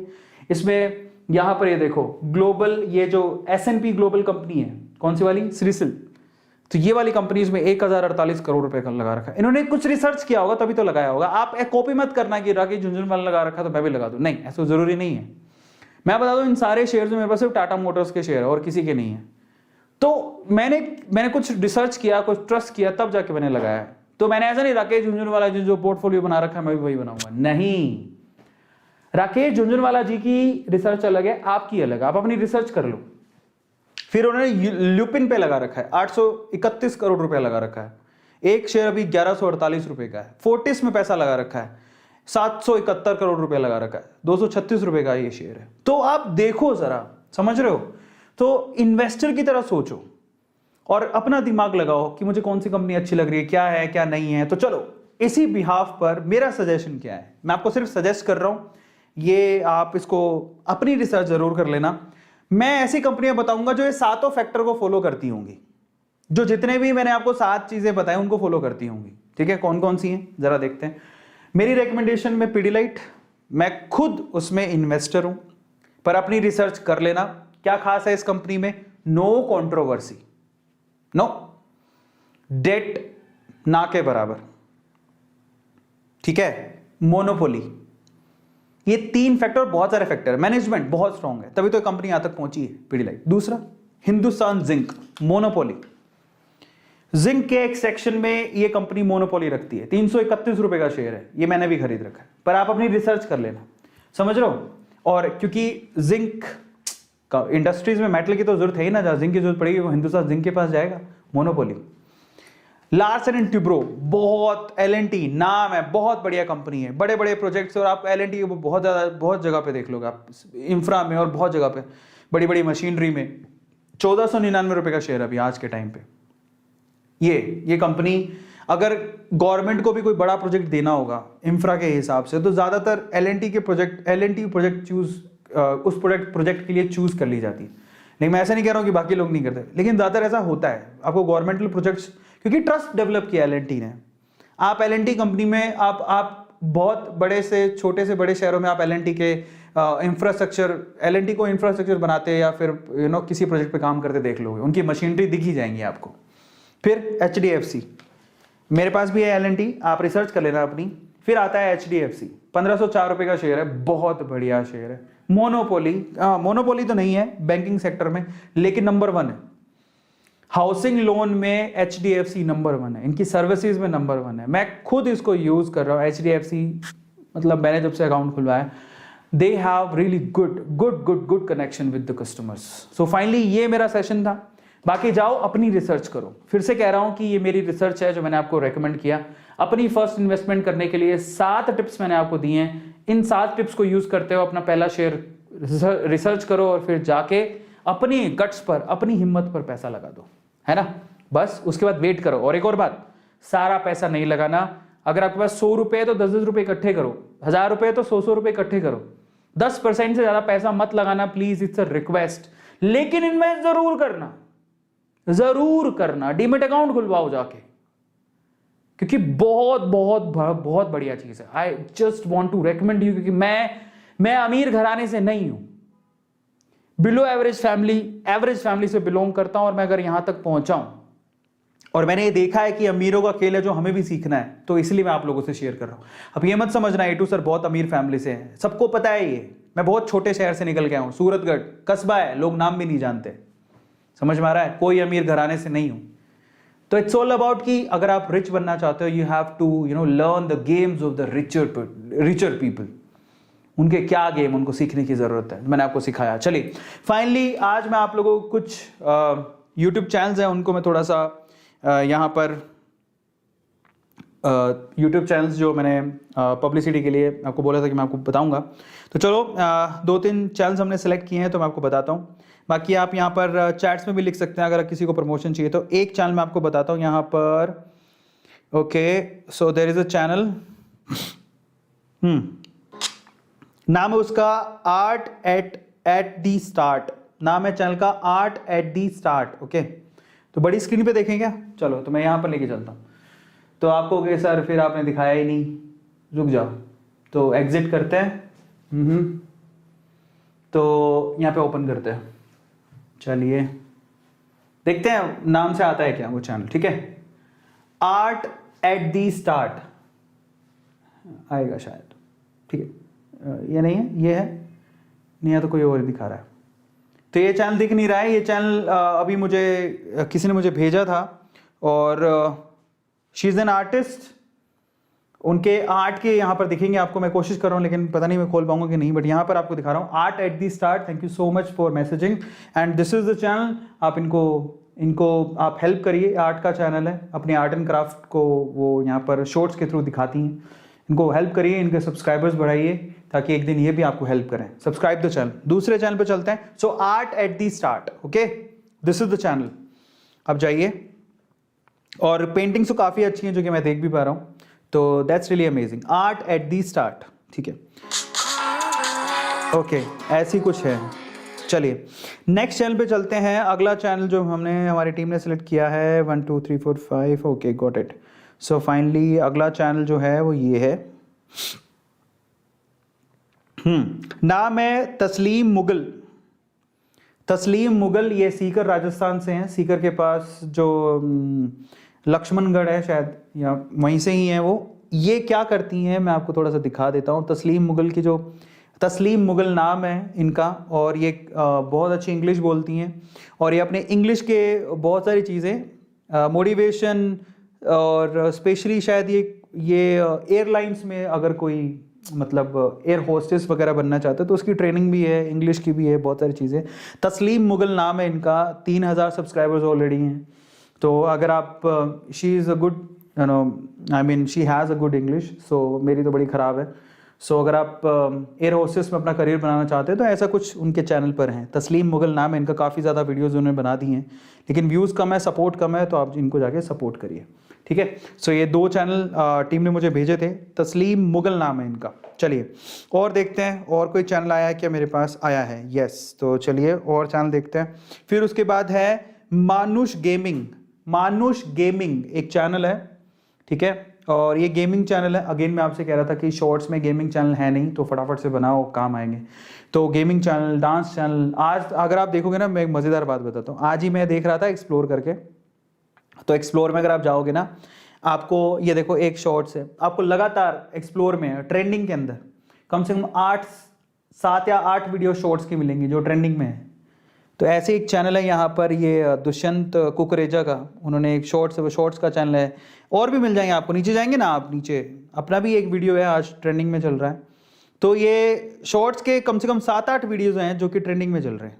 इसमें यहां पर ये देखो ग्लोबल, ये जो S&P ग्लोबल कंपनी है, कौन सी वाली? CRISIL। तो ये वाली कंपनीज में 1048 करोड़ रुपए का लगा रखा है। इन्होंने कुछ रिसर्च किया होगा तभी तो लगाया होगा। आप एक कॉपी मत करना कि राकेश झुनझुनवाला लगा रखा तो मैं भी लगा दूं, नहीं, ऐसा जरूरी नहीं है। मैं बता दूं, इन सारे शेयर्स में मेरे पास सिर्फ टाटा मोटर्स के शेयर है और किसी के नहीं है। तो मैंने कुछ रिसर्च किया, कुछ ट्रस्ट किया, तब जाके मैंने लगाया है। तो मैंने ऐसा नहीं राकेश झुंझुनवाला जी जो पोर्टफोलियो बना रखा है मैं भी वही बनाऊंगा, नहीं। राकेश झुंझुनवाला जी की रिसर्च अलग है, आपकी अलग है, आप अपनी रिसर्च कर लो। फिर उन्होंने ल्यूपिन पे लगा रखा है, 831 करोड़ रुपया लगा रखा है, एक शेयर अभी 1148 रुपए का है। फोर्टिस में पैसा लगा रखा है, 771 करोड़ रुपया लगा रखा है, 236 रुपए का ये शेयर है। तो आप देखो जरा, समझ रहे हो? तो इन्वेस्टर की तरह सोचो और अपना दिमाग लगाओ कि मुझे कौन सी कंपनी अच्छी लग रही है, क्या है क्या नहीं है। तो चलो, इसी बिहाफ पर मेरा सजेशन क्या है, मैं आपको सिर्फ सजेस्ट कर रहा हूं, ये आप इसको अपनी रिसर्च जरूर कर लेना। मैं ऐसी कंपनियां बताऊंगा जो ये सातों फैक्टर को फॉलो करती होंगी, जो जितने भी मैंने आपको 7 चीजें बताई उनको फॉलो करती होंगी। ठीक है, कौन कौन सी हैं जरा देखते हैं। मेरी रिकमेंडेशन में पीडीलाइट, मैं खुद उसमें इन्वेस्टर हूं, पर अपनी रिसर्च कर लेना। क्या खास है इस कंपनी में? नो कंट्रोवर्सी, नो डेट ना के बराबर, ठीक है, मोनोपोली, ये 3 फैक्टर, बहुत सारे फैक्टर, मैनेजमेंट बहुत स्ट्रांग है, तभी तो कंपनी यहां तक पहुंची है पीडीलाइट। दूसरा, हिंदुस्तान जिंक, मोनोपोली, जिंक के एक सेक्शन में ये कंपनी मोनोपोली रखती है, 331 रुपए का शेयर है, ये मैंने भी खरीद रखा है, पर आप अपनी रिसर्च कर लेना, समझ रहे हो? और क्योंकि जिंक का इंडस्ट्रीज में मेटल की तो जरूरत है ही ना, जहां जिंक की जरूरत पड़ेगी वो हिंदुस्तान जिंक के पास जाएगा, मोनोपोली। लार्सन एंड ट्यूब्रो, बहुत एलएनटी नाम है, बहुत बढ़िया कंपनी है, बड़े बड़े प्रोजेक्ट्स, और आप एलएनटी बहुत ज्यादा, बहुत जगह पे देख लोगे आप, इंफ्रा में और बहुत जगह पे, बड़ी बड़ी मशीनरी में। 1499 रुपए का शेयर अभी आज के टाइम पे। ये कंपनी, अगर गवर्नमेंट को भी कोई बड़ा प्रोजेक्ट देना होगा इंफ्रा के हिसाब से, तो ज्यादातर एलएनटी प्रोजेक्ट चूज, उस प्रोजेक्ट के लिए चूज कर ली जाती है। लेकिन मैं ऐसा नहीं कह रहा हूं कि बाकी लोग नहीं करते, लेकिन ज्यादातर ऐसा होता है। आपको गवर्नमेंटल प्रोजेक्ट्स, क्योंकि ट्रस्ट डेवलप किया एलएनटी ने, आप एलएनटी कंपनी में, आप बहुत बड़े से छोटे से बड़े शहरों में आप एलएनटी के इंफ्रास्ट्रक्चर, एलएनटी को इंफ्रास्ट्रक्चर बनाते या फिर किसी प्रोजेक्ट पे काम करते देख लोगे, उनकी मशीनरी दिख ही जाएंगी आपको। फिर एचडीएफसी, मेरे पास भी है एलएनटी, आप रिसर्च कर लेना अपनी। फिर आता है एचडीएफसी, 1504 रुपए का शेयर है, बहुत बढ़िया शेयर है। मोनोपोली, मोनोपोली तो नहीं है बैंकिंग सेक्टर में, लेकिन नंबर 1 है। हाउसिंग लोन में एचडीएफसी नंबर 1 है, इनकी सर्विसेज में नंबर 1 है। मैं खुद इसको यूज कर रहा हूँ एचडीएफसी, मतलब मैंने जब से अकाउंट खुलवाया, they have really good connection with the customers. So finally ये मेरा सेशन था। बाकी जाओ अपनी रिसर्च करो, फिर से कह रहा हूं कि ये मेरी रिसर्च है जो मैंने आपको रेकमेंड किया। अपनी फर्स्ट इन्वेस्टमेंट करने के लिए 7 टिप्स मैंने आपको दिए हैं, इन 7 टिप्स को यूज करते हो अपना पहला शेयर रिसर्च करो और फिर जाके अपनी गट्स पर, अपनी हिम्मत पर पैसा लगा दो, है ना? बस उसके बाद वेट करो। और एक और बात, सारा पैसा नहीं लगाना। अगर आपके पास 100 रुपए है तो 10-10 रुपए इकट्ठे करो, 1000 रुपए है तो 100-100 रुपए इकट्ठे करो। 10% से ज्यादा पैसा मत लगाना प्लीज, इट्स अ रिक्वेस्ट। लेकिन इन्वेस्ट जरूर करना, डीमेट अकाउंट खुलवाओ जाके, क्योंकि बहुत बहुत बहुत बढ़िया चीज है। I just want to recommend you, क्योंकि मैं अमीर घराने से नहीं हूं, बिलो एवरेज फैमिली से बिलोंग करता हूं, और मैं अगर यहां तक पहुंचा हूं और मैंने ये देखा है कि अमीरों का खेल है जो हमें भी सीखना है, तो इसलिए मैं आप लोगों से शेयर कर रहा हूं। अब ये मत समझना एटू सर बहुत अमीर फैमिली से है, सबको पता है ये। मैं बहुत छोटे शहर से निकल के आया हूं, सूरतगढ़ कस्बा है, लोग नाम भी नहीं जानते, समझ में आ रहा है? कोई अमीर घराने से नहीं हूं। तो इट्स ऑल अबाउट कि अगर आप रिच बनना चाहते हो, you have to learn the games of the richer people. उनके क्या गेम, उनको सीखने की जरूरत है, मैंने आपको सिखाया। चलिए फाइनली आज मैं आप लोगों को कुछ यूट्यूब चैनल्स हैं उनको मैं थोड़ा सा यहाँ पर यूट्यूब चैनल्स जो मैंने पब्लिसिटी के लिए आपको बोला था कि मैं आपको बताऊंगा, तो चलो 2-3 चैनल्स हमने सेलेक्ट किए हैं तो मैं आपको बताता हूँ। बाकी आप यहाँ पर चैट्स में भी लिख सकते हैं अगर किसी को प्रमोशन चाहिए तो। एक चैनल मैं आपको बताता हूँ यहाँ पर, okay, so there is a channel, नाम है उसका आर्ट एट दी स्टार्ट, नाम है चैनल का art at the start. Okay, तो बड़ी स्क्रीन पे देखें क्या? चलो तो मैं यहाँ पर लेके चलता हूँ। तो आपको कहे सर फिर आपने दिखाया ही नहीं, रुक जाओ, तो एग्जिट करते हैं, तो यहाँ पे ओपन करते हैं। चलिए देखते हैं नाम से आता है क्या वो चैनल, ठीक है? आर्ट एट दी स्टार्ट आएगा शायद, ठीक है? ये नहीं है, ये है नहीं है तो कोई और दिखा रहा है। तो ये चैनल दिख नहीं रहा है, ये चैनल अभी मुझे किसी ने मुझे भेजा था, और शी इज़ एन आर्टिस्ट। उनके आर्ट के यहाँ पर दिखेंगे आपको, मैं कोशिश कर रहा हूँ लेकिन पता नहीं मैं खोल पाऊंगा कि नहीं, बट यहाँ पर आपको दिखा रहा हूँ, art at the start. Thank you so much for messaging and this is the channel. आप इनको आप हेल्प करिए, आर्ट का चैनल है, अपने आर्ट एंड क्राफ्ट को वो यहाँ पर शॉर्ट्स के थ्रू दिखाती हैं। इनको हेल्प करिए, इनके सब्सक्राइबर्स बढ़ाइए ताकि एक दिन ये भी आपको हेल्प करें। Subscribe the channel. दूसरे चैनल पे चलते हैं। So art at the start, okay, this is the channel. अब जाइए, और पेंटिंग्स तो काफ़ी अच्छी हैं जो कि मैं देख भी पा रहा हूँ, तो that's really amazing. Art at the start, ठीक है, ओके, ऐसी कुछ है। चलिए नेक्स्ट चैनल पे चलते हैं। अगला चैनल जो हमारी टीम ने सेलेक्ट किया है 1 2 3 4 5, okay, got it. So finally अगला चैनल जो है वो ये है, नाम है तस्लीम मुगल। तस्लीम मुगल, ये सीकर राजस्थान से हैं। सीकर के पास जो लक्ष्मणगढ़ है शायद, या वहीं से ही हैं वो। ये क्या करती हैं मैं आपको थोड़ा सा दिखा देता हूँ। तस्लीम मुगल की जो तस्लीम मुगल नाम है इनका, और ये बहुत अच्छी इंग्लिश बोलती हैं, और ये अपने इंग्लिश के बहुत सारी चीज़ें मोटिवेशन, और स्पेशली शायद ये एयरलाइंस में अगर कोई मतलब एयर होस्टेस वगैरह बनना चाहते हैं तो उसकी ट्रेनिंग भी है, इंग्लिश की भी है, बहुत सारी चीज़ें। तस्लीम मुगल नाम है इनका, 3000 सब्सक्राइबर्स ऑलरेडी हैं। तो अगर आप she is a good, you know, I mean she has a good English, so मेरी तो बड़ी ख़राब है। सो अगर आप एयर होस्टेस में अपना करियर बनाना चाहते हैं तो ऐसा कुछ उनके चैनल पर हैं। तस्लीम मुगल नाम है इनका, काफ़ी ज़्यादा वीडियोज़ उन्होंने बना दी हैं, लेकिन व्यूज़ कम है, सपोर्ट कम है, तो आप इनको जाके सपोर्ट करिए, ठीक है। सो ये 2 चैनल टीम ने मुझे भेजे थे, तस्लीम मुगल नाम है इनका। चलिए और देखते हैं, और कोई चैनल आया है क्या मेरे पास? आया है, यस। तो चलिए और चैनल देखते हैं। फिर उसके बाद है मानुष गेमिंग। मानुष गेमिंग एक चैनल है, ठीक है, और ये गेमिंग चैनल है। अगेन मैं आपसे कह रहा था कि शॉर्ट्स में गेमिंग चैनल है नहीं, तो फटाफट से बनाओ, काम आएंगे। तो गेमिंग चैनल, डांस चैनल। आज अगर आप देखोगे ना, मैं एक मज़ेदार बात बताता हूँ। आज ही मैं देख रहा था एक्सप्लोर करके, तो एक्सप्लोर में अगर आप जाओगे ना, आपको ये देखो एक शॉर्ट्स है, आपको लगातार एक्सप्लोर में ट्रेंडिंग के अंदर कम से कम 7 या 8 वीडियो शॉर्ट्स की मिलेंगी जो ट्रेंडिंग में है। तो ऐसे एक चैनल है यहाँ पर, ये दुष्यंत कुकरेजा का, उन्होंने एक शॉर्ट्स है, वो शॉर्ट्स का चैनल है। और भी मिल जाएंगे आपको, नीचे जाएंगे ना आप, नीचे अपना भी एक वीडियो है आज ट्रेंडिंग में चल रहा है। तो ये शॉर्ट्स के कम से कम 7-8 वीडियोज़ हैं जो कि ट्रेंडिंग में चल रहे हैं,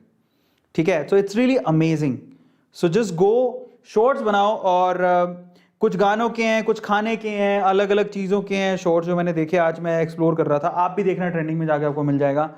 ठीक है। So it's really amazing. So just go, shorts बनाओ, और कुछ गानों के हैं, कुछ खाने के हैं, अलग अलग चीज़ों के हैं शॉर्ट्स जो मैंने देखे। आज मैं एक्सप्लोर कर रहा था, आप भी देखना, ट्रेंडिंग में जाके आपको मिल जाएगा।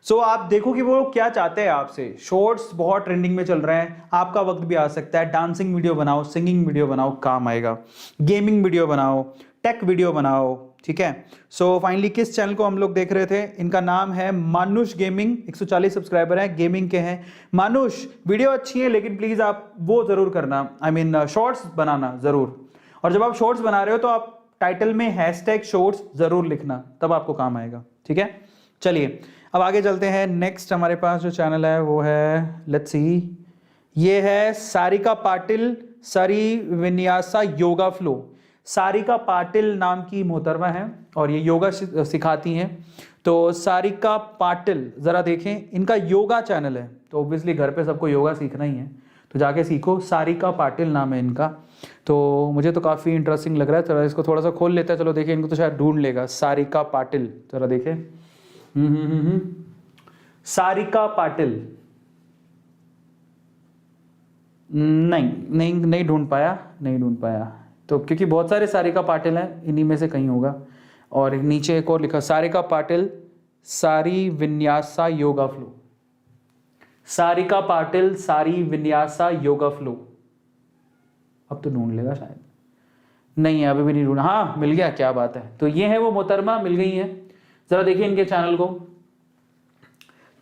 सो आप देखो कि वो क्या चाहते हैं आपसे। शॉर्ट्स बहुत ट्रेंडिंग में चल रहे हैं, आपका वक्त भी आ सकता है। डांसिंग वीडियो बनाओ, सिंगिंग वीडियो बनाओ, काम आएगा। गेमिंग वीडियो बनाओ, टेक वीडियो बनाओ, ठीक है। सो फाइनली किस चैनल को हम लोग देख रहे थे? इनका नाम है मानुष गेमिंग। 140 सब्सक्राइबर हैं, गेमिंग के हैं। मानुष, वीडियो अच्छी है लेकिन प्लीज़ आप वो ज़रूर करना, आई मीन शॉर्ट्स बनाना ज़रूर। और जब आप शॉर्ट्स बना रहे हो तो आप टाइटल में हैशटैग शॉर्ट्स ज़रूर लिखना, तब आपको काम आएगा, ठीक है। चलिए अब आगे चलते हैं। नेक्स्ट हमारे पास जो चैनल है वो है, लेट्स सी, ये है सारिका पाटिल सरी विन्यासा योगा फ्लो। सारिका पाटिल नाम की मोहतरमा है और ये योगा सिखाती हैं। तो सारिका पाटिल, ज़रा देखें, इनका योगा चैनल है, तो ऑब्वियसली घर पे सबको योगा सीखना ही है, तो जाके सीखो। सारिका पाटिल नाम है इनका। तो मुझे तो काफ़ी इंटरेस्टिंग लग रहा है, चलो इसको थोड़ा सा खोल लेते हैं। चलो देखिए, इनको तो शायद ढूंढ लेगा। सारिका पाटिल, ज़रा देखें। सारिका पाटिल, नहीं ढूंढ पाया। तो क्योंकि बहुत सारे सारिका पाटिल हैं, इन्हीं में से कहीं होगा। और नीचे एक और लिखा, सारिका पाटिल सारी विन्यासा योगा फ्लो। सारिका पाटिल सारी विन्यासा योगा फ्लो। अब तो ढूंढ लेगा शायद, नहीं है अभी भी नहीं ढूंढा। हाँ मिल गया, क्या बात है। तो ये है वो मोहतरमा, मिल गई है। जरा देखिए इनके चैनल को।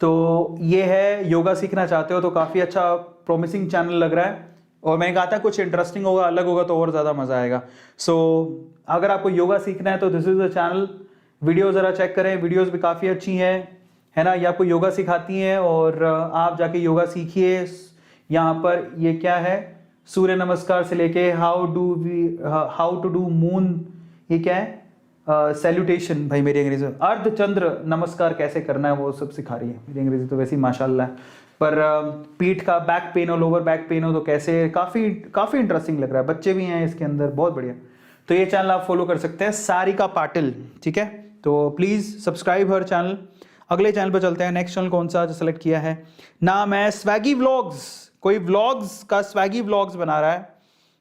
तो ये है, योगा सीखना चाहते हो तो काफ़ी अच्छा प्रॉमिसिंग चैनल लग रहा है। और मैंने कहा था कुछ इंटरेस्टिंग होगा, अलग होगा तो और ज़्यादा मज़ा आएगा। सो अगर आपको योगा सीखना है तो this is the channel. Video ज़रा चेक करें, वीडियोस भी काफ़ी अच्छी हैं, है ना। ये आपको योगा सिखाती हैं और आप जाके योगा सीखिए। यहाँ पर ये क्या है, सूर्य नमस्कार से लेके हाउ टू डू मून, ये क्या है, सैल्यूटेशन, भाई मेरी अंग्रेजी अर्धचंद्र नमस्कार कैसे करना है वो सब सिखा रही है। मेरी अंग्रेजी तो वैसे ही माशाल्लाह है, पर पीठ का बैक पेन हो, लोअर बैक पेन हो तो कैसे, काफ़ी इंटरेस्टिंग लग रहा है। बच्चे भी हैं इसके अंदर, बहुत बढ़िया। तो ये चैनल आप फॉलो कर सकते हैं, सारिका पाटिल, ठीक है। तो प्लीज़ सब्सक्राइब हर चैनल। अगले चैनल पर चलते हैं। नेक्स्ट चैनल कौन सा जो सेलेक्ट किया है, नाम है स्वैगी व्लॉग्स। कोई व्लॉग्स का स्वैगी व्लॉग्स बना रहा है,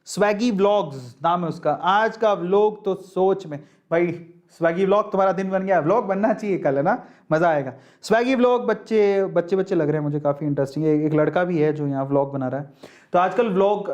स्वैगी व्लॉग्स नाम है उसका। आज का व्लॉग तो सोच में, भाई स्वैगी व्लॉग तुम्हारा दिन बन गया, व्लॉग बनना चाहिए कल, है ना, मजा आएगा। स्वैगी व्लॉग, बच्चे लग रहे हैं मुझे, काफी इंटरेस्टिंग है। एक लड़का भी है जो यहाँ व्लॉग बना रहा है। तो आजकल व्लॉग,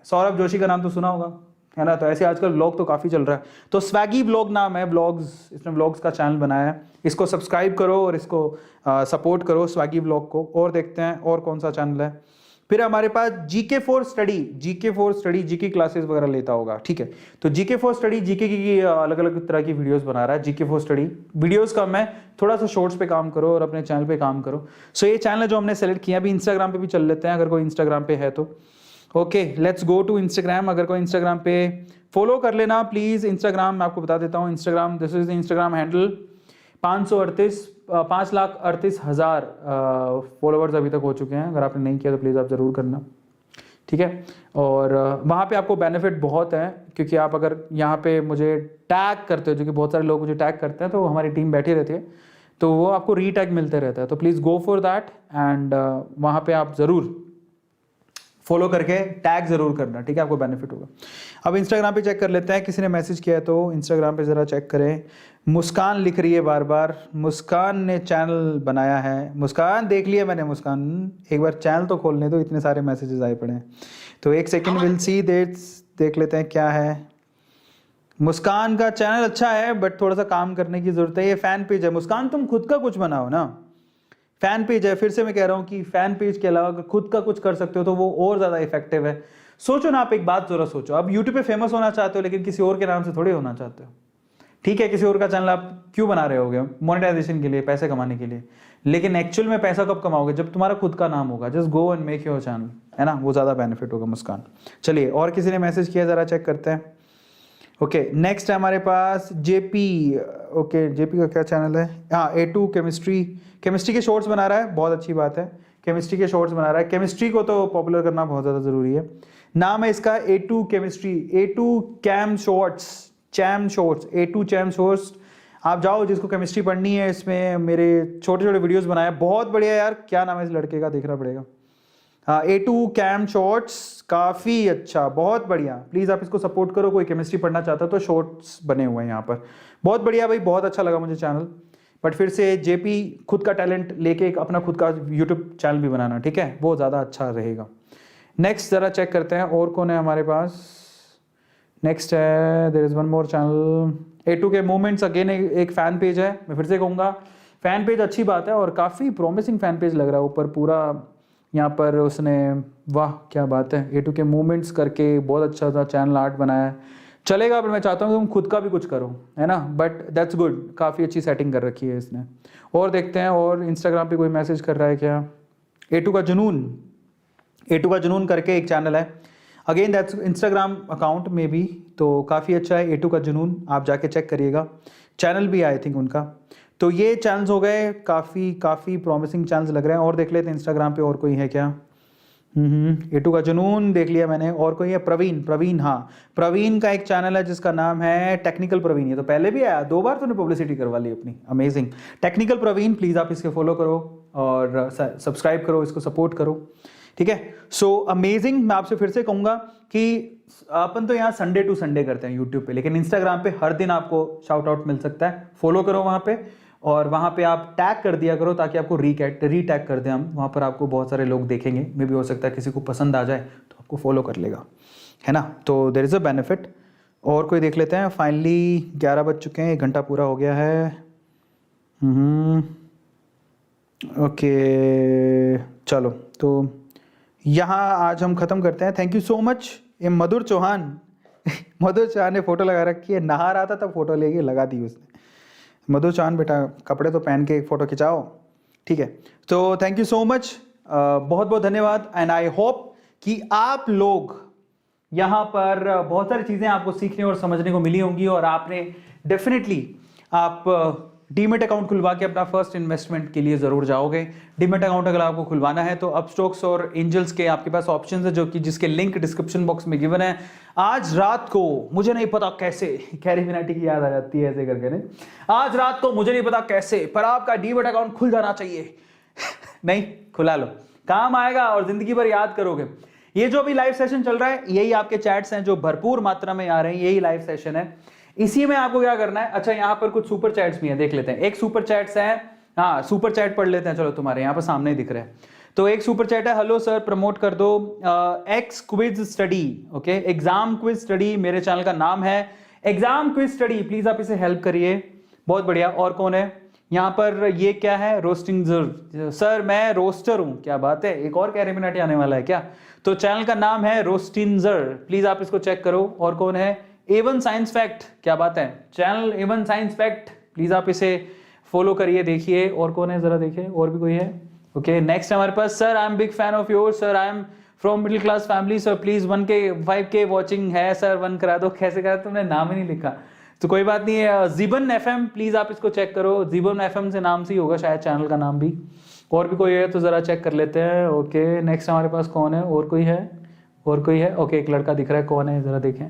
सौरभ जोशी का नाम तो सुना होगा, है ना। तो ऐसे आजकल व्लॉग तो काफी चल रहा है। तो स्वैगी व्लॉग नाम है व्लॉग्स, इसने व्लॉग्स का चैनल बनाया है। इसको सब्सक्राइब करो और इसको सपोर्ट करो स्वैगी व्लॉग को। और देखते हैं और कौन सा चैनल है। फिर हमारे पास GK for study, GK classes वगैरह लेता होगा, ठीक है। तो जीके फॉर स्टडी, जीके की अलग अलग तरह की वीडियोस बना रहा है। जीके फॉर स्टडी वीडियोस कम है, थोड़ा सा शॉर्ट्स पे काम करो और अपने चैनल पे काम करो। सो ये चैनल है जो हमने सेलेक्ट किया। अभी इंस्टाग्राम पे भी चल लेते हैं, अगर कोई इंस्टाग्राम पे है तो। Okay, let's go to Instagram. अगर कोई इंस्टाग्राम पे फॉलो कर लेना प्लीज। इंस्टाग्राम मैं आपको बता देता हूँ, Instagram, this is the Instagram handle. 5,38,000 followers अभी तक हो चुके हैं। अगर आपने नहीं किया तो प्लीज़ आप ज़रूर करना, ठीक है। और वहाँ पे आपको बेनिफिट बहुत है, क्योंकि आप अगर यहाँ पे मुझे टैग करते हो, जो कि बहुत सारे लोग मुझे टैग करते हैं, तो हमारी टीम बैठी रहती है, तो वो आपको रीटैग मिलते रहता है। तो please go for that and वहाँ पे आप ज़रूर फॉलो करके टैग जरूर करना, ठीक है, आपको बेनिफिट होगा। अब इंस्टाग्राम पे चेक कर लेते हैं, किसी ने मैसेज किया है तो इंस्टाग्राम पे ज़रा चेक करें। मुस्कान लिख रही है बार बार, मुस्कान ने चैनल बनाया है। मुस्कान देख लिया मैंने, मुस्कान एक बार चैनल तो खोलने दो, इतने सारे मैसेजेस आए पड़े हैं। तो एक सेकेंड, विल सी देख लेते हैं क्या है। मुस्कान का चैनल अच्छा है बट थोड़ा सा काम करने की ज़रूरत है। ये फ़ैन पेज है। मुस्कान तुम खुद का कुछ बनाओ ना, फैन पेज है। फिर से मैं कह रहा हूँ कि फैन पेज के अलावा अगर खुद का कुछ कर सकते हो तो वो और ज़्यादा इफेक्टिव है। सोचो ना, आप एक बात जरा सोचो, अब यूट्यूब पे फेमस होना चाहते हो लेकिन किसी और के नाम से थोड़ी होना चाहते हो, ठीक है। किसी और का चैनल आप क्यों बना रहे होगे? मोनेटाइजेशन के लिए, पैसे कमाने के लिए। लेकिन एक्चुअल में पैसा कब कमाओगे? जब तुम्हारा खुद का नाम होगा। Just go and make your channel, है ना, वो ज़्यादा बेनिफिट होगा। मुस्कान, चलिए और किसी ने मैसेज किया, ज़रा चेक करते हैं। ओके, नेक्स्ट है हमारे पास जेपी। ओके, जेपी का क्या चैनल है? हाँ, A2 केमिस्ट्री के शॉर्ट्स बना रहा है, बहुत अच्छी बात है। केमिस्ट्री के शॉर्ट्स बना रहा है। केमिस्ट्री को तो पॉपुलर करना बहुत ज़्यादा ज़रूरी है। नाम है इसका A2 chemistry, A2 chem shorts, A2 chem shorts. आप जाओ, जिसको केमिस्ट्री पढ़नी है, इसमें मेरे छोटे छोटे वीडियोज़ बनाए, बहुत बढ़िया यार। क्या नाम है इस लड़के का, देखना पड़ेगा। हाँ, A2 कैम शॉर्ट्स, काफ़ी अच्छा, बहुत बढ़िया। प्लीज़ आप इसको सपोर्ट करो। कोई केमिस्ट्री पढ़ना चाहता है तो शॉर्ट्स बने हुए हैं यहाँ पर, बहुत बढ़िया भाई, बहुत अच्छा लगा मुझे चैनल। बट फिर से जेपी खुद का टैलेंट लेके एक अपना खुद का यूट्यूब चैनल भी बनाना, ठीक है, वो ज़्यादा अच्छा रहेगा। नेक्स्ट ज़रा चेक करते हैं और कौन है हमारे पास। नेक्स्ट है, there is one more channel, A2 के मूवमेंट्स। अगेन एक फ़ैन पेज है। मैं फिर से कहूँगा, फ़ैन पेज अच्छी बात है और काफ़ी प्रॉमिसिंग फ़ैन पेज लग रहा है ऊपर पूरा। यहाँ पर उसने, वाह क्या बात है, A2 के मूवमेंट्स करके बहुत अच्छा सा चैनल आर्ट बनाया है। चलेगा, पर मैं चाहता हूँ तुम खुद का भी कुछ करो, है ना, बट दैट्स गुड। काफ़ी अच्छी सेटिंग कर रखी है इसने। और देखते हैं, और इंस्टाग्राम पे कोई मैसेज कर रहा है क्या? A2 का जुनून करके एक चैनल है। अगेन दैट्स इंस्टाग्राम अकाउंट में भी, तो काफ़ी अच्छा है। A2 का जुनून, आप जाके चेक करिएगा। चैनल भी आई थिंक उनका। तो ये चैनल्स हो गए, काफ़ी प्रॉमिसिंग चैनल्स लग रहे हैं। और देख लेते हैं इंस्टाग्राम पे और कोई है क्या। A2 का जुनून देख लिया मैंने। और कोई है? प्रवीण, हाँ, प्रवीण का एक चैनल है जिसका नाम है टेक्निकल प्रवीण। ये तो पहले भी आया, 2 बार तूने पब्लिसिटी करवा ली अपनी, अमेजिंग। टेक्निकल प्रवीण, प्लीज़ आप इसके फॉलो करो और सब्सक्राइब करो, इसको सपोर्ट करो, ठीक है। So amazing. मैं आपसे फिर से कहूँगा कि अपन तो यहाँ संडे टू संडे करते हैं यूट्यूब पे, लेकिन इंस्टाग्राम पे हर दिन आपको शाउट आउट मिल सकता है। फॉलो करो वहाँ पे, और वहाँ पे आप टैग कर दिया करो ताकि आपको रीटैग कर दें हम। वहाँ पर आपको बहुत सारे लोग देखेंगे, मे भी हो सकता है किसी को पसंद आ जाए तो आपको फॉलो कर लेगा, है ना। तो देयर इज़ अ बेनिफिट। और कोई देख लेते हैं। फाइनली 11 बज चुके हैं, 1 घंटा पूरा हो गया है। ओके, चलो तो यहाँ आज हम ख़त्म करते हैं। Thank you so much. ये मधुर चौहान ने फ़ोटो लगा रखी है, नहा रहा था तब फोटो लेके लगा दी उसने। मधुर चौहान बेटा, कपड़े तो पहन के एक फ़ोटो खिंचाओ, ठीक है। तो थैंक यू सो मच, बहुत बहुत धन्यवाद। एंड आई होप कि आप लोग यहाँ पर बहुत सारी चीज़ें आपको सीखने और समझने को मिली होंगी, और आपने डेफिनेटली आप डीमेट अकाउंट खुलवा के अपना फर्स्ट इन्वेस्टमेंट के लिए जरूर जाओगे। डीमेट अकाउंट अगर आपको खुलवाना है तो अपस्टॉक्स और एंजल्स के आपके पास ऑप्शंस है, जो कि जिसके लिंक डिस्क्रिप्शन बॉक्स में गिवन है। आज रात को मुझे नहीं पता कैसे, कैरी मिनाटी की याद आ जाती है ऐसे करके, नहीं आज रात को मुझे नहीं पता कैसे, पर आपका डीमेट अकाउंट खुल जाना चाहिए। नहीं, खुला लो, काम आएगा और जिंदगी भर याद करोगे। ये जो अभी लाइव सेशन चल रहा है, यही आपके चैट्स हैं जो भरपूर मात्रा में आ रहे हैं, यही लाइव सेशन है। इसी में आपको क्या करना है, अच्छा यहाँ पर कुछ सुपर चैट्स भी हैं, देख लेते हैं। एक सुपर चैट्स है, हाँ सुपर चैट पढ़ लेते हैं, चलो तुम्हारे यहाँ पर सामने ही दिख रहा है। तो एक सुपर चैट है, हेलो सर प्रमोट कर दो x quiz study, okay exam quiz study मेरे चैनल का नाम है, एग्जाम क्विज स्टडी, प्लीज आप इसे हेल्प करिए। बहुत बढ़िया। और कौन है यहाँ पर, ये क्या है, रोस्टिंग सर मैं रोस्टर हूँ, क्या बात है, एक और कैरेमिनाटी आने वाला है क्या। तो चैनल का नाम है रोस्टिंजर, प्लीज आप इसको चेक करो। और कौन है, एवन साइंस फैक्ट, क्या बात है, channel Avon science fact, please आप इसे फॉलो करिए, देखिए। और कौन है जरा देखिए, और भी कोई है। ओके नेक्स्ट हमारे पास, sir I am big fan of your, sir I am from middle class family, sir please 1K 5K watching है सर, 1 करा दो। कैसे करा, तुमने नाम ही नहीं लिखा, तो कोई बात नहीं है। जीवन FM, प्लीज आप इसको चेक करो, जीवन FM से नाम से ही होगा शायद चैनल का नाम भी। और भी कोई है तो जरा चेक कर लेते हैं। ओके नेक्स्ट हमारे पास कौन है, और कोई है, और कोई है। ओके एक लड़का दिख रहा है, कौन है जरा देखें,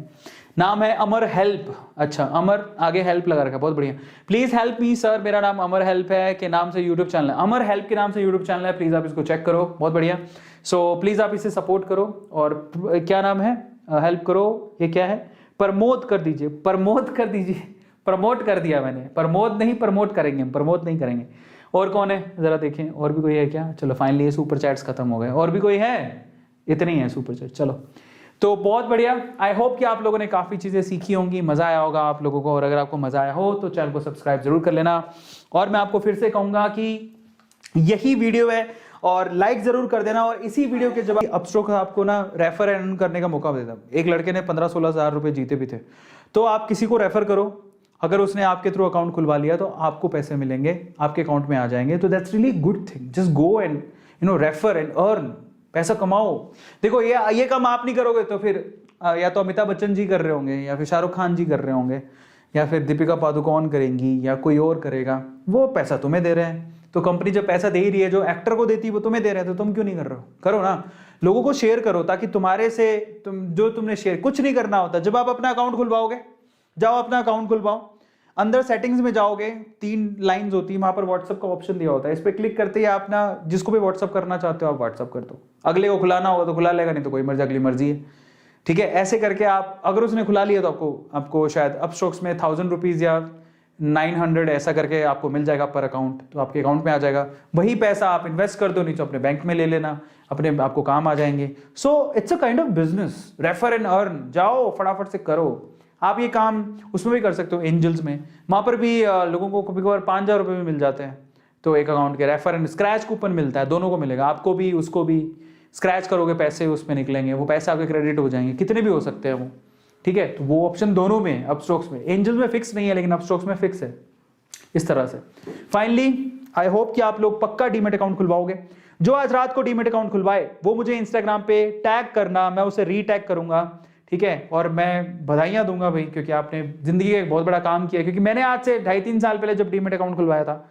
नाम है अमर हेल्प, अच्छा अमर आगे हेल्प लगा रखा, बहुत बढ़िया। प्लीज हेल्प मी सर, मेरा नाम अमर हेल्प है के नाम से यूट्यूब चैनल है, अमर हेल्प के नाम से यूट्यूब चैनल है, प्लीज आप इसको चेक करो, बहुत बढ़िया। सो प्लीज आप इसे सपोर्ट करो। और क्या नाम है, हेल्प करो, ये क्या है, प्रमोट कर दीजिए, प्रमोट कर दीजिए, प्रमोट कर दिया मैंने, प्रमोट नहीं प्रमोट करेंगे हम, प्रमोट नहीं करेंगे। और कौन है जरा देखें, और भी कोई है क्या। चलो फाइनली ये सुपर चैट्स खत्म हो गए, और भी कोई है, इतने ही है सुपर चैट। चलो तो बहुत बढ़िया, आई होप कि आप लोगों ने काफ़ी चीज़ें सीखी होंगी, मज़ा आया होगा आप लोगों को। और अगर आपको मज़ा आया हो तो चैनल को सब्सक्राइब जरूर कर लेना। और मैं आपको फिर से कहूँगा कि यही वीडियो है और लाइक जरूर कर देना। और इसी वीडियो के जब अपस्टॉक्स आपको ना रेफर एंड करने का मौका देता, एक लड़के ने 15-16 हज़ार रुपये जीते भी थे, तो आप किसी को रेफर करो, अगर उसने आपके थ्रू अकाउंट खुलवा लिया तो आपको पैसे मिलेंगे, आपके अकाउंट में आ जाएंगे। तो that's really good thing, just go and refer and earn, पैसा कमाओ। देखो ये काम आप नहीं करोगे तो फिर या तो अमिताभ बच्चन जी कर रहे होंगे, या फिर शाहरुख खान जी कर रहे होंगे, या फिर दीपिका पादुकोण करेंगी, या कोई और करेगा, वो पैसा तुम्हें दे रहे हैं। तो कंपनी जब पैसा दे ही रही है, जो एक्टर को देती है वो तुम्हें दे रहे हैं, तो तुम क्यों नहीं कर रहे हो, करो ना। लोगों को शेयर करो ताकि तुम्हारे से तुमने शेयर, कुछ नहीं करना होता। जब आप अपना अकाउंट खुलवाओगे, जाओ अपना अकाउंट खुलवाओ, अंदर सेटिंग्स में जाओगे, 3 लाइंस होती है, वहां पर व्हाट्सएप का ऑप्शन दिया होता है, इस पर क्लिक करते ही आप ना जिसको भी व्हाट्सएप करना चाहते हो आप व्हाट्सएप कर दो। अगले को खुलाना होगा तो खुला लेगा, नहीं तो कोई मर्जी, अगली मर्जी है, ठीक है। ऐसे करके आप, अगर उसने खुला लिया तो आपको शायद अपस्टॉक्स में 1000 रुपीज या 900 ऐसा करके आपको मिल जाएगा पर अकाउंट, तो आपके अकाउंट में आ जाएगा। वही पैसा आप इन्वेस्ट कर दो, नहीं तो अपने बैंक में ले लेना, अपने आपको काम आ जाएंगे। So it's a kind of business, refer and earn, जाओ फटाफट से करो। आप ये काम उसमें भी कर सकते हो, एंजल्स में, वहाँ पर भी लोगों को कभी कभार 5000 रुपये भी मिल जाते हैं। तो एक अकाउंट के रेफर एंड स्क्रैच कूपन मिलता है, दोनों को मिलेगा, आपको भी उसको भी। स्क्रैच करोगे पैसे उसमें निकलेंगे, वो पैसे आपके क्रेडिट हो जाएंगे, कितने भी हो सकते हैं वो, ठीक है। तो वो ऑप्शन दोनों में, अपस्टॉक्स में, एंजल्स में फिक्स नहीं है, लेकिन अपस्टॉक्स में फिक्स है। इस तरह से फाइनली आई होप कि आप लोग पक्का डीमेट अकाउंट खुलवाओगे। जो आज रात को डीमेट अकाउंट खुलवाए वो मुझे इंस्टाग्राम पे टैग करना, मैं उसे रीटैग करूंगा, ठीक है। और मैं बधाइयां दूंगा भाई, क्योंकि आपने जिंदगी का एक बहुत बड़ा काम किया। क्योंकि मैंने आज से 2.5-3 साल पहले जब डीमेट अकाउंट खुलवाया था,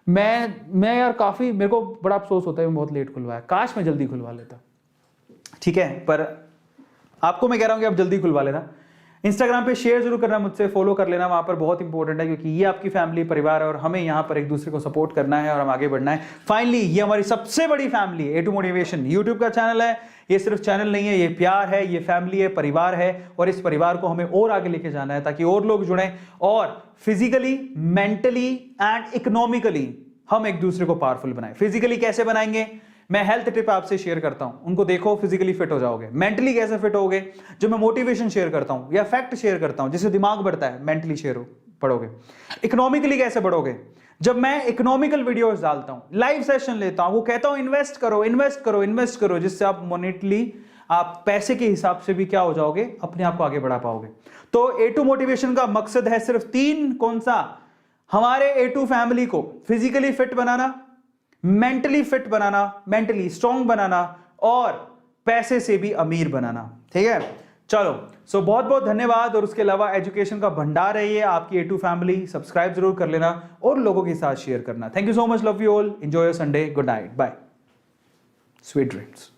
मैं यार काफी, मेरे को बड़ा अफसोस होता है मैं बहुत लेट खुलवाया, काश मैं जल्दी खुलवा लेता, ठीक है। पर आपको मैं कह रहा हूं कि आप जल्दी खुलवा लेना। इंस्टाग्राम पे शेयर जरूर करना, मुझसे फॉलो कर लेना, वहां पर बहुत इंपॉर्टेंट है, क्योंकि ये आपकी फैमिली परिवार है और हमें यहाँ पर एक दूसरे को सपोर्ट करना है और हम आगे बढ़ना है। फाइनली ये हमारी सबसे बड़ी फैमिली A2 मोटिवेशन यूट्यूब का चैनल है। ये सिर्फ चैनल नहीं है, ये प्यार है, ये फैमिली है, परिवार है, और इस परिवार को हमें और आगे लेके जाना है ताकि और लोग जुड़ें और फिजिकली, मेंटली एंड इकोनॉमिकली हम एक दूसरे को पावरफुल बनाएं। फिजिकली कैसे बनाएंगे, मैं हेल्थ टिप आपसे शेयर करता हूं, उनको देखो, फिजिकली फिट हो जाओगे। मेंटली कैसे फिट होगे, जो मैं मोटिवेशन शेयर करता हूं या फैक्ट शेयर करता हूं जिससे दिमाग बढ़ता है, मेंटली शेयर पढ़ोगे। इकोनॉमिकली कैसे बढ़ोगे, जब मैं इकोनॉमिकल वीडियोस डालता हूं, लाइव सेशन लेता हूं, वो कहता हूं इन्वेस्ट करो, इन्वेस्ट करो, इन्वेस्ट करो, जिससे आप मोनेटली, आप पैसे के हिसाब से भी क्या हो जाओगे, अपने आप को आगे बढ़ा पाओगे। तो A2 मोटिवेशन का मकसद है सिर्फ 3, कौन सा, हमारे A2 फैमिली को फिजिकली फिट बनाना, मेंटली फिट बनाना, मेंटली स्ट्रांग बनाना, और पैसे से भी अमीर बनाना, ठीक है। चलो सो बहुत बहुत धन्यवाद। और उसके अलावा एजुकेशन का भंडार है ये, आपकी A2 फैमिली, सब्सक्राइब जरूर कर लेना और लोगों के साथ शेयर करना। Thank you so much, love you all, enjoy your Sunday, good night, bye, sweet dreams.